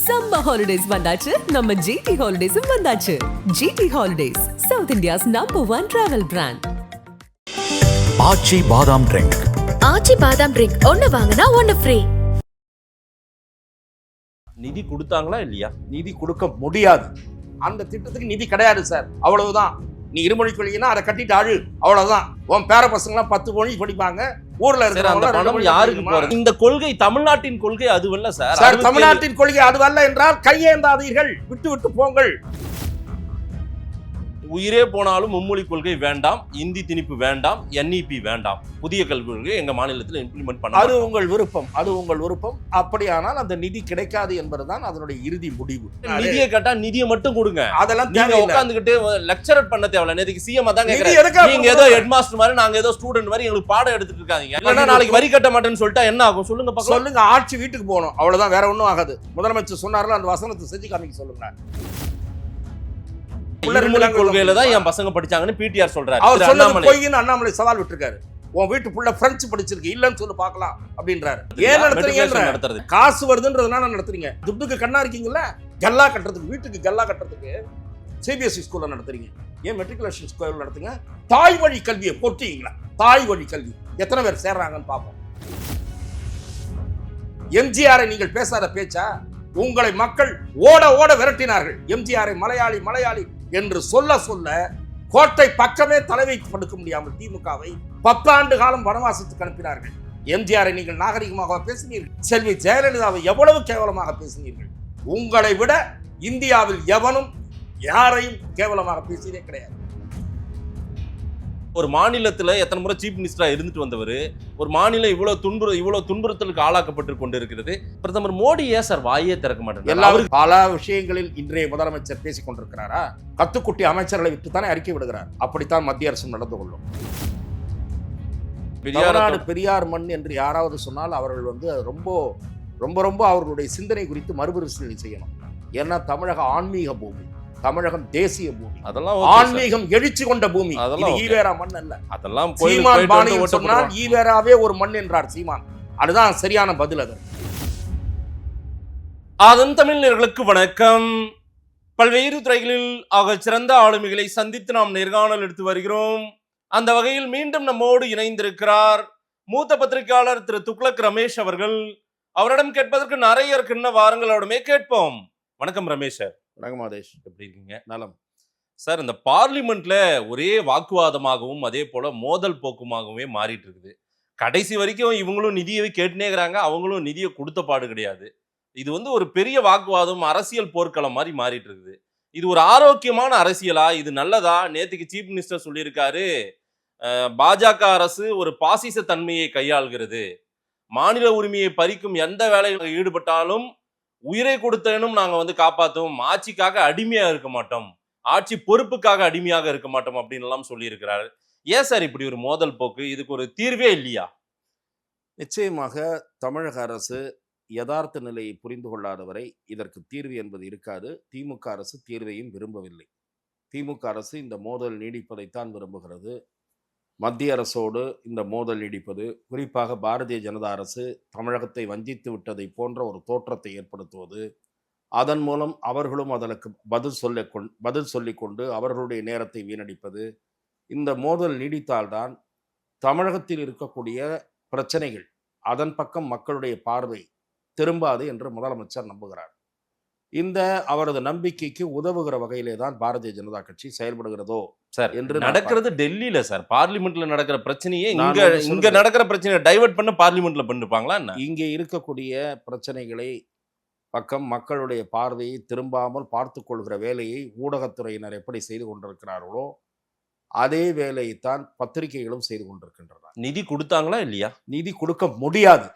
Summer holidays வந்தாச்சு, நம்ம GT Holidays வந்தாச்சு. GT Holidays, South India's #1 travel brand. ஆச்சி பாதாம் ட்ரிங்க். ஆச்சி பாதாம் ட்ரிங்க் ஒன்னு வாங்குனா ஒன்னு ஃப்ரீ. நிதி கொடுத்தாங்களா இல்லையா? நிதி கொடுக்க முடியாது. அந்த திட்டத்துக்கு நிதி கிடையாது சார், அவ்வளவுதான். நீ இருமொழி கொள்கைன்னா அதை கட்டிட்டு அழு, அவ்வளவுதான். உன் பேர பசங்களாம் 10 மொழி படிப்பாங்க, ஊர்ல இருக்கிற பணம் யாருக்கு போறது? இந்த கொள்கை தமிழ்நாட்டின் கொள்கை அதுவல்ல சார். சார், தமிழ்நாட்டின் கொள்கை அதுவல்ல என்றால் கையேந்தாதீர்கள், விட்டு விட்டு போங்கள். உயிரே போனாலும் மும்மொழி கொள்கை வேண்டாம், இந்தி திணிப்பு வேண்டாம், NEP வேண்டாம், புதிய கல்வி கொள்கை எங்க மாநிலத்தில் இம்ப்ளிமெண்ட் பண்ண. அது உங்கள் விருப்பம், அது உங்கள் விருப்பம். அப்படியானால் அந்த நிதி கிடைக்காது என்பதுதான் அதனுடைய இறுதி முடிவு. நிதியை கேட்டா நிதியை மட்டும் கொடுங்க. அதெல்லாம் நீங்க உட்கார்ந்துகிட்டு லெக்சரர் பண்ண தேவையில்ல. நேத்துக்கு சிஎம் தான் கேக்குறேன், நீங்க ஏதோ ஹெட் மாஸ்டர் மாதிரி, நாங்க ஏதோ ஸ்டூடெண்ட் மாதிரி எங்களுக்கு பாடம் எடுத்துட்டு இருக்காதீங்க. இல்லன்னா நாளைக்கு வரி கட்ட மாட்டேன்னு சொல்லிட்டா என்ன ஆகும் சொல்லுங்க பார்க்கலாம். சொல்லுங்க, ஆட்சி வீட்டுக்கு போகணும், அவ்வளவுதான், வேற ஒண்ணும் ஆகாது. முதலமைச்சர் சொன்னார்ல, அந்த வசனத்தை செஞ்சு காமிக்க சொல்லுங்க. கொள்கையில தான் என் பசங்க படிச்சாங்கன்னு PTR சொல்றாரு. அவர் சொன்னது பொய்ன்னு அண்ணாமலை சவால் விட்டுருக்காரு. உன் வீட்டு புள்ள பிரெஞ்சு படிச்சிருக்கு, இல்லன்னு சொல்லி பார்க்கலாம் அப்படின்றாரு. ஏன் நடத்துறீங்க? காசு வருதுன்றதுனால நடத்துறீங்க. துட்டுக்கு கண்ணா இருக்கீங்கல்ல, கல்லா கட்டுறதுக்கு, வீட்டுக்கு கல்லா கட்டுறதுக்கு CBSE ஸ்கூல்ல நடத்துறீங்க. ஏன் மெட்ரிகுலேஷன் ஸ்கூல்ல நடத்துங்க. தாய் வழி கல்வியை போட்டீங்களா? தாய் வழி கல்வி எத்தனை பேர் சேர்றாங்கன்னு பார்ப்போம். எம்ஜிஆரை நீங்கள் பேசாத பேச்சா? உங்களை மக்கள் ஓட ஓட விரட்டினார்கள். எம்ஜிஆரை மலையாளி மலையாளி என்று சொல்ல சொல்ல கோட்டை பக்கமே தலைவை படுக்க முடியாமல் திமுகவை 10 ஆண்டு காலம் வனவாசத்துக்கு அனுப்பினார்கள். எம்ஜிஆரை நீங்கள் நாகரிகமாக பேசினீர்கள். செல்வி ஜெயலலிதாவை எவ்வளவு கேவலமாக பேசினீர்கள். உங்களை விட இந்தியாவில் எவனும் யாரையும் கேவலமாக பேசியதே கிடையாது. ஒரு மாநிலத்துல எத்தனை முறை சீஃப் மினிஸ்டரா இருந்துட்டு வந்தவர், ஒரு மாநிலம் இவ்வளவு துன்புறுத்தலுக்கு ஆளாக்கப்பட்டு கொண்டிருக்கிறது. பிரதமர் மோடி ஏன் சார் வாயே திறக்க மாட்டேன்? பல விஷயங்களில் இன்றைய முதலமைச்சர் பேசிக் கொண்டிருக்கிறாரா? கத்துக்குட்டி அமைச்சர்களை விட்டுத்தானே அறிக்கை விடுகிறார். அப்படித்தான் மத்திய அரசு நடந்து கொள்ளும். பெரியார் மண் என்று யாராவது சொன்னால் அவர்கள் ரொம்ப ரொம்ப ரொம்ப அவர்களுடைய சிந்தனை குறித்து மறுபரிசீலனை செய்யணும். ஏன்னா தமிழக ஆன்மீக பூமி, தமிழகம் தேசிய பூமி, அதெல்லாம் ஆன்மீகம் எழுச்சி கொண்ட பூமி. ஈவேரா மண் அல்ல. அதெல்லாம் சீமான் பாணியில் சொன்னால் ஈவேராவே ஒரு மண் என்றார் சீமான். அதுதான் சரியான பதில். அதன் தமிழர்களுக்கு வணக்கம். பல்வேறு துறைகளில் ஆக சிறந்த ஆளுமைகளை சந்தித்து நாம் நேர்காணல் எடுத்து வருகிறோம். அந்த வகையில் மீண்டும் நம்மோடு இணைந்திருக்கிறார் மூத்த பத்திரிகையாளர் திரு துக்ளக் ரமேஷ் அவர்கள். அவரிடம் கேட்பதற்கு நிறைய இருக்குன்னு வாரங்களோடமே கேட்போம். வணக்கம் ரமேஷ் சார். வணக்கம் ஆதேஷ், எப்படி இருக்கீங்க? நலம் சார். இந்த பார்லிமெண்ட்ல ஒரே வாக்குவாதமாகவும் அதே போல மோதல் போக்குமாகவே மாறிட்டு இருக்குது. கடைசி வரைக்கும் இவங்களும் நிதியை கேட்டுனே இருக்கிறாங்க, அவங்களும் நிதியை கொடுத்த பாடு கிடையாது. இது ஒரு பெரிய வாக்குவாதம், அரசியல் போர்க்களம் மாதிரி மாறிட்டு இருக்குது. இது ஒரு ஆரோக்கியமான அரசியலா? இது நல்லதா? நேற்றுக்கு சீஃப் மினிஸ்டர் சொல்லியிருக்காரு, பாஜக அரசு ஒரு பாசிச தன்மையை கையாள்கிறது, மாநில உரிமையை பறிக்கும் எந்த வேலையில் ஈடுபட்டாலும் உயிரை கொடுத்தேனும் நாங்க காப்பாத்துவோம், ஆட்சிக்காக அடிமையா இருக்க மாட்டோம், ஆட்சி பொறுப்புக்காக அடிமையாக இருக்க மாட்டோம் அப்படின்னு எல்லாம் சொல்லி இருக்கிறாரு. ஏன் சார் இப்படி ஒரு மோதல் போக்கு? இதுக்கு ஒரு தீர்வே இல்லையா? நிச்சயமாக தமிழக அரசு யதார்த்த நிலையை புரிந்து கொள்ளாதவரை இதற்கு தீர்வு என்பது இருக்காது. திமுக அரசு தீர்வையும் விரும்பவில்லை. திமுக அரசு இந்த மோதல் நீடிப்பதைத்தான் விரும்புகிறது. மத்திய அரசோடு இந்த மோதல் நீடிப்பது, குறிப்பாக பாரதிய ஜனதா அரசு தமிழகத்தை வஞ்சித்து விட்டதை போன்ற ஒரு தோற்றத்தை ஏற்படுத்துவது, அதன் மூலம் அவர்களும் அதற்கு பதில் சொல்லிக்கொண்டு அவர்களுடைய நேரத்தை வீணடிப்பது. இந்த மோதல் நீடித்தால்தான் தமிழகத்தில் இருக்கக்கூடிய பிரச்சனைகள், அதன் பக்கம் மக்களுடைய பார்வை திரும்பாது என்று முதலமைச்சர் நம்புகிறார். இந்த அவரது நம்பிக்கைக்கு உதவுகிற வகையிலே தான் பாரதிய ஜனதா கட்சி செயல்படுகிறதோ சார் என்று நடக்கிறது. டெல்லியில சார் பார்லிமெண்ட்ல நடக்கிற பிரச்சனையே இங்க நடக்கிற பிரச்சனையை டைவர்ட் பண்ண பார்லிமெண்ட்ல பண்ணிருப்பாங்களா? இங்கே இருக்கக்கூடிய பிரச்சனைகளை பக்கம் மக்களுடைய பார்வையை திரும்பாமல் பார்த்து கொள்கிற வேலையை ஊடகத்துறையினர் எப்படி செய்து கொண்டிருக்கிறார்களோ அதே வேலையைத்தான் பத்திரிகைகளும் செய்து கொண்டிருக்கின்றன. நிதி கொடுத்தாங்களா இல்லையா? நிதி கொடுக்க முடியாது.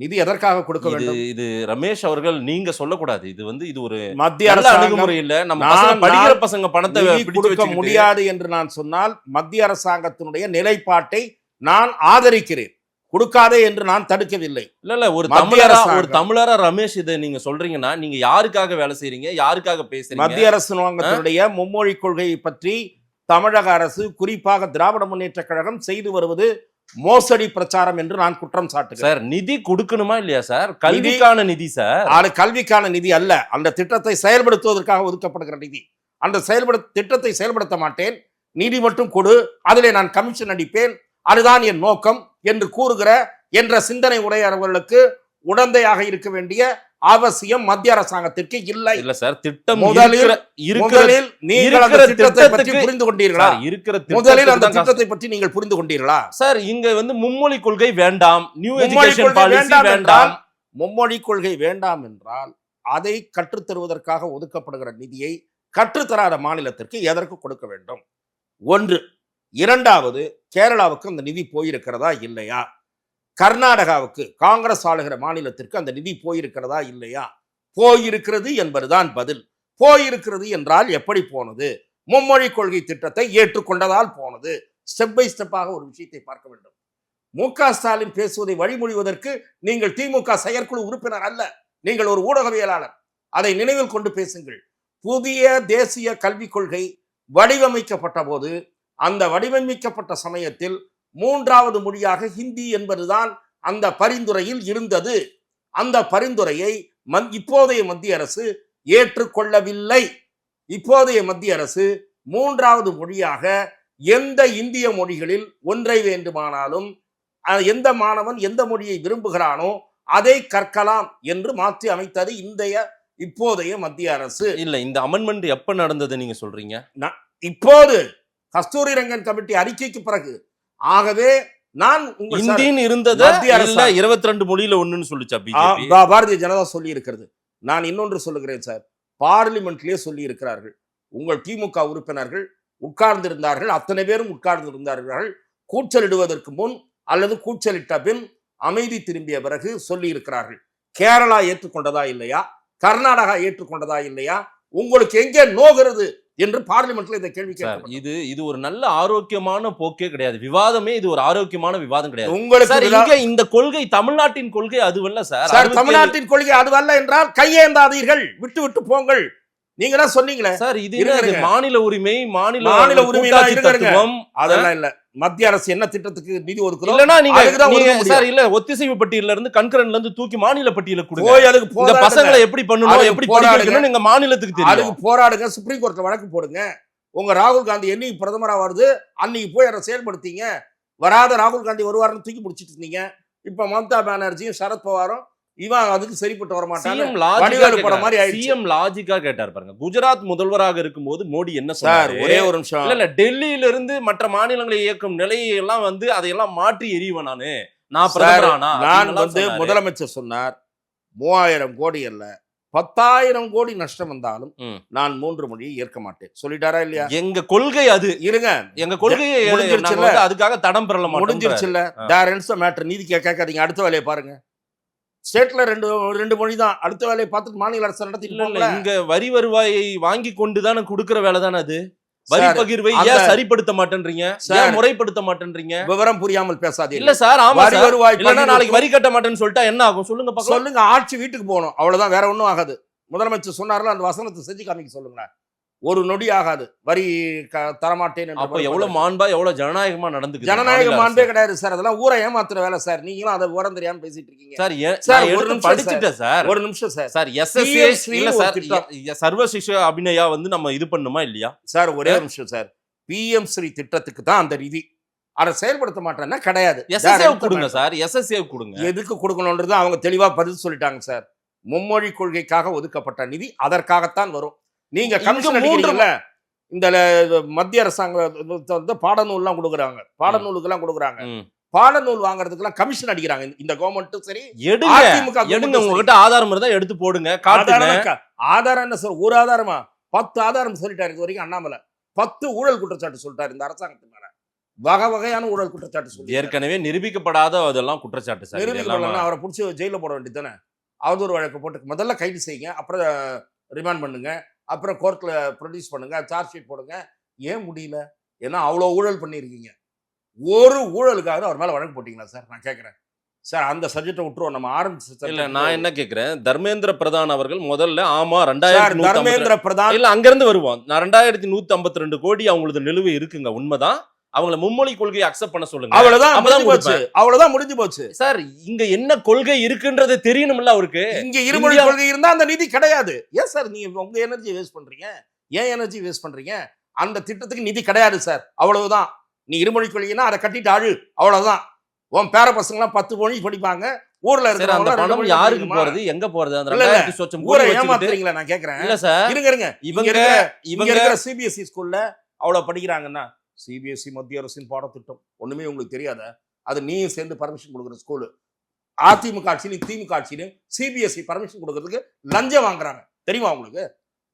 நிதி எதற்காக கொடுக்க வேண்டும்? இது ரமேஷ் அவர்கள் நீங்க சொல்லக்கூடாது. இது ஒரு மத்திய அரசு அணுகுமுறை இல்ல. நம்ம படிக்கிற பசங்க பணத்தை கொடுக்க முடியாது என்று நான் சொன்னால் மத்திய அரசாங்கத்தினுடைய நிலைப்பாட்டை நான் ஆதரிக்கிறேன். கொடுக்காதே என்று நான் தடுக்கவில்லை. இல்ல ஒரு தமிழரா ரமேஷ், இதை நீங்க சொல்றீங்கன்னா நீங்க யாருக்காக வேலை செய்றீங்க, யாருக்காக பேசுறீங்க? மத்திய அரசாங்கத்தினுடைய மும்மொழி கொள்கையை பற்றி தமிழக அரசு, குறிப்பாக திராவிட முன்னேற்ற கழகம் செய்து வருவது மோசடி பிரச்சாரம் என்று நான் குற்றம் சாட்டுகிறேன். சார் நிதி கொடுக்கணுமா இல்லையா சார்? கல்விக்கான நிதி சார். அது கல்விக்கான நிதி அல்ல, அந்த திட்டத்தை செயல்படுத்துவதற்காக ஒதுக்கப்படுகிற நிதி. அந்த திட்டத்தை செயல்படுத்த மாட்டேன், நிதி மட்டும் கொடு, அதிலே நான் கமிஷன் அடிப்பேன், அதுதான் என் நோக்கம் என்று கூறுகிற என்ற சிந்தனை உடையவர்களுக்கு உடந்தையாக இருக்க வேண்டிய அவசியம் மத்திய அரசாங்கத்திற்கு இல்லை. இல்ல சார், திட்டம் முதலில் நீங்கள் அந்த திட்டத்தை பற்றி புரிந்து கொண்டீர்களா? முதலில் அந்த திட்டத்தை பற்றி நீங்கள் புரிந்து கொண்டீர்களா? சார் இங்க வந்து மும்மொழி கொள்கை வேண்டாம், நியூ எஜுகேஷன் பாலிசி வேண்டாம். மும்மொழி கொள்கை வேண்டாம் என்றால் அதை கற்றுத்தருவதற்காக ஒதுக்கப்படுகிற நிதியை கற்றுத்தராத மாநிலத்திற்கு எதற்கு கொடுக்க வேண்டும்? ஒன்று. இரண்டாவது, கேரளாவுக்கு அந்த நிதி போயிருக்கிறதா இல்லையா? கர்நாடகாவுக்கு காங்கிரஸ் ஆளுகிற மாநிலத்திற்கு அந்த நிதி போயிருக்கிறதா இல்லையா? போயிருக்கிறது என்பதுதான் பதில். போயிருக்கிறது என்றால் எப்படி போனது? மும்மொழி கொள்கை திட்டத்தை ஏற்றுக்கொண்டதால் போனது. ஸ்டெப் பை ஸ்டெப்பாக ஒரு விஷயத்தை பார்க்க வேண்டும். மு.க. ஸ்டாலின் பேசுவதை வழிமொழிவதற்கு நீங்கள் திமுக செயற்குழு உறுப்பினர் அல்ல, நீங்கள் ஒரு ஊடகவியலாளர். அதை நினைவில் கொண்டு பேசுங்கள். புதிய தேசிய கல்விக் கொள்கை வடிவமைக்கப்பட்ட போது அந்த வடிவமைக்கப்பட்ட சமயத்தில் 3வது மொழியாக ஹிந்தி என்பதுதான் அந்த பரிந்துரையில் இருந்தது. அந்த பரிந்துரையை இப்போதைய மத்திய அரசு ஏற்றுக்கொள்ளவில்லை. இப்போதைய மத்திய அரசு 3வது மொழியாக எந்த இந்திய மொழிகளில் ஒன்றை வேண்டுமானாலும் எந்த மாணவன் எந்த மொழியை விரும்புகிறானோ அதை கற்கலாம் என்று மாற்றி அமைத்தது இப்போதைய மத்திய அரசு. இல்ல, இந்த அமெண்ட்மெண்ட் எப்ப நடந்தது நீங்க சொல்றீங்க? இப்போது கஸ்தூரி ரங்கன் கமிட்டி அறிக்கைக்கு பிறகு. ஆகவே நான் இந்தியன் இருந்தது 22 மொழியில ஒண்ணுன்னு சொல்லுச்சா பிஜேபி? பாரதிய ஜனதா சொல்லி இருக்கிறது. நான் இன்னொன்று சொல்லுகிறேன் சார், பார்லிமெண்ட்லயே சொல்லி இருக்கிறார்கள். உங்கள் திமுக உறுப்பினர்கள் உட்கார்ந்திருந்தார்கள், அத்தனை பேரும் உட்கார்ந்திருந்தார்கள். கூச்சலிடுவதற்கு முன் அல்லது கூச்சலிட்ட பின் அமைதி திரும்பிய பிறகு சொல்லி இருக்கிறார்கள். கேரளா ஏற்றுக்கொண்டதா இல்லையா? கர்நாடகா ஏற்றுக்கொண்டதா இல்லையா? உங்களுக்கு எங்கே நோகிறது என்று பார்லிமெண்ட்ல இந்த கேள்வி கேட்க. இது ஒரு நல்ல ஆரோக்கியமான போக்கே கிடையாது. விவாதமே இது ஒரு ஆரோக்கியமான விவாதம் கிடையாது. உங்களுக்கு இந்த கொள்கை தமிழ்நாட்டின் கொள்கை அதுவல்ல சார். தமிழ்நாட்டின் கொள்கை அதுவல்ல என்றால் கையேந்தாதீர்கள், விட்டு விட்டு போங்கள். நீங்க தான் சொன்னீங்களே சார், இது மாநில உரிமை, மாநில உரிமை அதெல்லாம் இல்ல. மத்திய அரசு என்ன திட்டத்துக்கு நிதி ஒதுக்குது? இல்லனா நீங்க சார் இல்ல ஒத்திசைவு பட்டியல்ல இருந்து கண்கரன்ல இருந்து தூக்கி மாநில பட்டியல கொடுங்க. இந்த பசங்களை எப்படி பண்ணனும், எப்படி படிக்க வைக்கணும் நீங்க மாநிலத்துக்கு தெரியும். அதுக்கு போராடுங்க, சுப்ரீம் கோர்ட்ல வழக்கு போடுங்க. உங்க ராகுல் காந்தி என்னைக்கு பிரதமரா வருது அன்னைக்கு போய் அதை செயல்படுத்திங்க. வராத ராகுல் காந்தி வருவாருன்னு தூக்கி பிடிச்சிட்டு இருந்தீங்க. இப்ப மம்தா பானர்ஜியும் சரத் பவாரும் இவன் அதுக்கு சரிப்பட்டு வர மாட்டாங்க. சிஎம் லாஜிக்கா கேட்டார் பாருங்க. குஜராத் முதல்வராக இருக்கும்போது மோடி என்ன சொன்னார்? ஒரே ஒரு நிமிஷம். இல்ல டெல்லியில இருந்து மற்ற மாநிலங்களை இயக்கும் நிலையை எல்லாம் வந்து அதையெல்லாம் மாற்றி எறிவேன் நான் பிரதமரானா. நான் வந்து முதலமைச்சர் சொன்னார் 3000 கோடி அல்ல 10,000 கோடி நஷ்டம் வந்தாலும் நான் 3 மொழியை ஏற்க மாட்டேன் சொல்லிட்டாரா இல்லையா? எங்க கொள்கை அது. இருங்க, எங்க கொள்கையை அதுக்காக தடம் பெறல மாட்டோம். முடிஞ்சிருச்சுல்ல. தேர் எண்ட்ஸ் தி மேட்டர். நீதி கேட்காதீங்க, அடுத்த வேலையை பாருங்க. ஸ்டேட்ல ரெண்டு மொழி தான், அடுத்த வேலையை பார்த்துட்டு மாநில அரசு நடத்திட்டு. இங்க வரி வருவாயை வாங்கி கொண்டுதானே கொடுக்கிற வேலை தானே அது. வரி பகிர்வை ஏன் சரிப்படுத்த மாட்டேன்றீங்க, ஏன் முறைப்படுத்த மாட்டேன்றீங்க? விவரம் புரியாமல் பேசாதீங்க. இல்ல சார், ஆமா வரி வருவாய் இல்லனா நாளைக்கு வரி கட்ட மாட்டேன்னு சொல்லிட்டா என்ன ஆகும் சொல்லுங்க பார்க்கலாம். சொல்லுங்க, ஆட்சி வீட்டுக்கு போகணும், அவ்வளவுதான், வேற ஒண்ணும் ஆகாது. முதலமைச்சர் சொன்னார்ல, அந்த வசனத்தை செஞ்சு காமிக்க சொல்லுங்க. ஒரு நொடி ஆகாது வரி தரமாட்டேன். அப்ப எவ்வளவு மாண்பா எவ்வளவு ஜனநாயகமா நடந்துக்கு? ஜனநாயக மாண்பே கிடையாது சார், அதெல்லாம் ஊரை ஏமாத்துற வேலை சார். நீங்களும் அதை உரம் தெரியாம பேசிட்டு இருக்கீங்க சார். ஒரு நிமிஷம் படிச்சுட்டேன் சார், ஒரு நிமிஷம் சார். சார் எஸ்எஸ்ஏ இல்ல சார், சர்வ சிக்ஷா அபிநயா வந்து நம்ம இது பண்ணுமா இல்லையா சார்? ஒரே ஒரு நிமிஷம் சார். பிஎம் ஸ்ரீ திட்டத்துக்கு தான் அந்த நிதி, அதை செயல்படுத்த மாட்டேன்னா கிடையாது. எஸ்எஸ்ஏ கொடுங்க சார், எஸ்எஸ்ஏ கொடுங்க. எதுக்கு கொடுக்கணும்ன்றது அவங்க தெளிவா பதில் சொல்லிட்டாங்க சார். மும்மொழி கொள்கைக்காக ஒதுக்கப்பட்ட நிதி அதற்காகத்தான் வரும். நீங்க கமிஷன் அடிக்கிறீங்கல்ல, இந்த மத்திய அரசாங்கம் பாடநூல்லாம் கொடுக்குறாங்க, பாடநூலுக்கெல்லாம் கொடுக்குறாங்க. பாடநூல் வாங்குறதுக்கெல்லாம் கமிஷன் அடிக்கிறாங்க இந்த கவர்மெண்ட். சரி, எடுங்க, உங்ககிட்ட ஆதாரம் இருந்தா எடுத்து போடுங்க, காட்டுங்க. ஆதாரம் என்ன சார்? ஒரு ஆதாரமா? 10 ஆதாரம் சொல்லிட்டாரு இது வரைக்கும் அண்ணாமலை. 10 ஊழல் குற்றச்சாட்டு சொல்லிட்டாரு இந்த அரசாங்கத்து மேல. வகை வகையான ஊழல் குற்றச்சாட்டு சொல்லி ஏற்கனவே நிரூபிக்கப்படாத அதெல்லாம் குற்றச்சாட்டு சார். நிரூபிக்கப்படலன்னா அவரை பிடிச்சி ஜெயில போட வேண்டியது தானே. அவதூறு வழக்கு போட்டு முதல்ல கைது செய்யுங்க, அப்புறம் ரிமாண்ட் பண்ணுங்க, அப்புறம் கோர்ட்ல ப்ரொடியூஸ் பண்ணுங்க, சார்ஜ் ஷீட் போடுங்க. ஏன் முடியல? ஏன்னா அவ்வளோ ஊழல் பண்ணியிருக்கீங்க. ஒரு ஊழலுக்காக அவர் மேல வழக்கு போட்டீங்களா சார்? நான் கேட்கிறேன் சார். அந்த சப்ஜெக்டை விட்டுருவோம், நம்ம ஆரம்பிச்சு. இல்ல, நான் என்ன கேட்கிறேன், தர்மேந்திர பிரதான் அவர்கள் முதல்ல ஆமா 2000 தர்மேந்திர பிரதான் இல்ல அங்கிருந்து வருவோம். 2152 கோடி அவங்களது நிலுவை இருக்குங்க, உண்மைதான். அவங்கள மும்மொழி கொள்கையை அக்செப்ட் பண்ண சொல்லுங்க. அவ்வளவுதான் அப்பதான் முடிஞ்சு போச்சு. அவ்வளவுதான் முடிஞ்சு போச்சு சார். இங்க என்ன கொள்கை இருக்குன்றது தெரியணும்ல அவருக்கு. இங்க இருமொழி கொள்கை இருந்தா அந்த நிதி கிடையாது. ஏன் சார் நீங்க உங்க எனர்ஜி வேஸ்ட் பண்றீங்க? ஏன் எனர்ஜி வேஸ்ட் பண்றீங்க? அந்த திட்டத்துக்கு நிதி கிடையாது சார். அவ்வளவுதான். நீ இருமொழி கொள்கைன்னா அதை கட்டிட்டு ஆளு, அவ்வளவுதான். உன் பேர பசங்க எல்லாம் 10 மொழி படிப்பாங்க. ஊர்ல இருக்கிற அந்த பணம் யாருக்கு போறது, எங்க போறது? அந்த 2000 சொச்சம் ஊரை ஏமாத்துறீங்களா? நான் கேக்குறேன். இல்ல சார், இருங்க இவங்க இருக்கிற சிபிஎஸ்இ ஸ்கூல்ல அவ்வளவு படிக்கிறாங்கன்னா, சிபிஎஸ்இ மத்திய அரசின் பாடத்திட்டம் ஒண்ணுமே உங்களுக்கு தெரியாத? அது நீயும் சேர்ந்து பர்மிஷன் கொடுக்குற ஸ்கூலு. அதிமுக ஆட்சியிலும் திமுக ஆட்சியிலும் சிபிஎஸ்இ பர்மிஷன் கொடுக்கறதுக்கு லஞ்சம் வாங்குறாங்க. தெரியுமா உங்களுக்கு?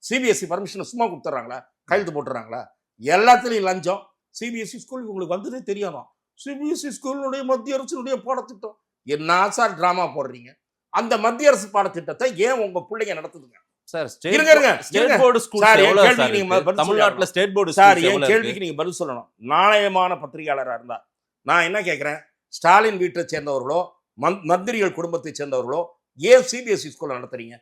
சிபிஎஸ்இ பர்மிஷன் சும்மா கொடுத்துறாங்களா? கையெழுத்து போட்டுறாங்களா? எல்லாத்துலயும் லஞ்சம். சிபிஎஸ்இ ஸ்கூல் உங்களுக்கு வந்ததே தெரியாதான். சிபிஎஸ்இ ஸ்கூலுடைய மத்திய அரசினுடைய பாடத்திட்டம். என்ன சார் டிராமா போடுறீங்க? அந்த மத்திய அரசு பாடத்திட்டத்தை ஏன் உங்க பிள்ளைங்க நடத்துதுங்க? சார், ஸ்டேட் போர்டு ஸ்கூல் தமிழ்நாட்டுல ஸ்டேட் போர்டு சார், என் கேள்விக்கு நீங்க பதில் சொல்லணும். நாணயமான பத்திரிகையாளராக இருந்தா நான் என்ன கேட்கிறேன், ஸ்டாலின் வீட்டை சேர்ந்தவர்களோ மந்திரிகள் குடும்பத்தை சேர்ந்தவர்களோ ஏன் சிபிஎஸ்இ ஸ்கூல் நடத்துறீங்க?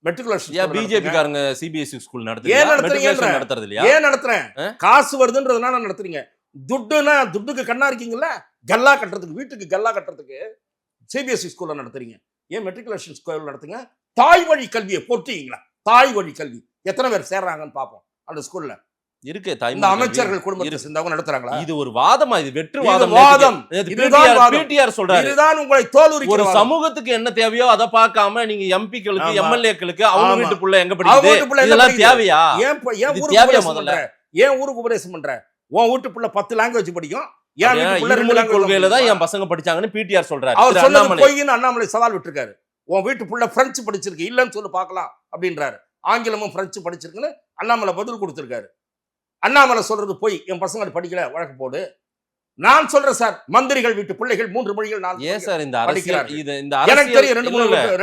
மெட்ரிகுலேஷன் பிஜேபி காரங்க சிபிஎஸ்இ ஸ்கூல் நடத்துறது இல்லையா? ஏன் நடத்துறேன்? காசு வருதுன்றதுனால நடத்துறீங்க. துட்டுனா துட்டுக்கு கண்ணா இருக்கீங்கல்ல, கல்லா கட்டுறதுக்கு, வீட்டுக்கு கல்லா கட்டுறதுக்கு சிபிஎஸ்இ ஸ்கூல்ல நடத்துறீங்க. ஏன் மெட்ரிகுலேஷன் ஸ்கூல் நடத்துங்க? தாய் வழி கல்வியை போட்டீங்களா? தாய் வழி கல்வி எத்தனை பேர் சேர்றாங்கன்னு பாப்போம் அந்த ஸ்கூல்ல. இருக்கு இந்த அமைச்சர்கள் குடும்பத்தை சேர்ந்தவங்க நடத்துறாங்களா? இது ஒரு வாதமா? இது வெற்று வாதம். பிடிஆர் சொல்றாரு, இதுதான் உங்களை தோலுரிக்கிற ஒரு சமூகத்துக்கு என்ன தேவையோ அதை பார்க்காம நீங்க எம்பிக்களுக்கு எம்எல்ஏக்களுக்கு அவங்க வீட்டு புள்ள எங்க படிக்குது இதெல்லாம் தேவையா? ஏன் ஊருக்கு உபதேசம் பண்ற? உன் வீட்டு புள்ள 10 லாங்குவேஜ் படிக்கும். கொள்கையில தான் என் பசங்க படிச்சாங்கன்னு பிடிஆர் சொல்றாரு. அவர் சொன்னது பொய்ன்னு அண்ணாமலை சவால் விட்டுருக்காரு. உன் வீட்டு புள்ள பிரெஞ்சு படிச்சிருக்கு, இல்லன்னு சொல்லி பார்க்கலாம் அப்படின்றாரு. ஆங்கிலமும் பிரெஞ்சு படிச்சிருக்குன்னு அண்ணாமலை பதில் கொடுத்திருக்காரு. அண்ணாமலை சொல்றது போய், என் பசங்க படிக்கல வழக்கு போடு. நான் சொல்றேன் சார், மந்திரிகள் வீட்டு பிள்ளைகள் 3 மொழிகள் நான் ஏன் சார் இந்த அரசியல் எனக்கு தெரியும்.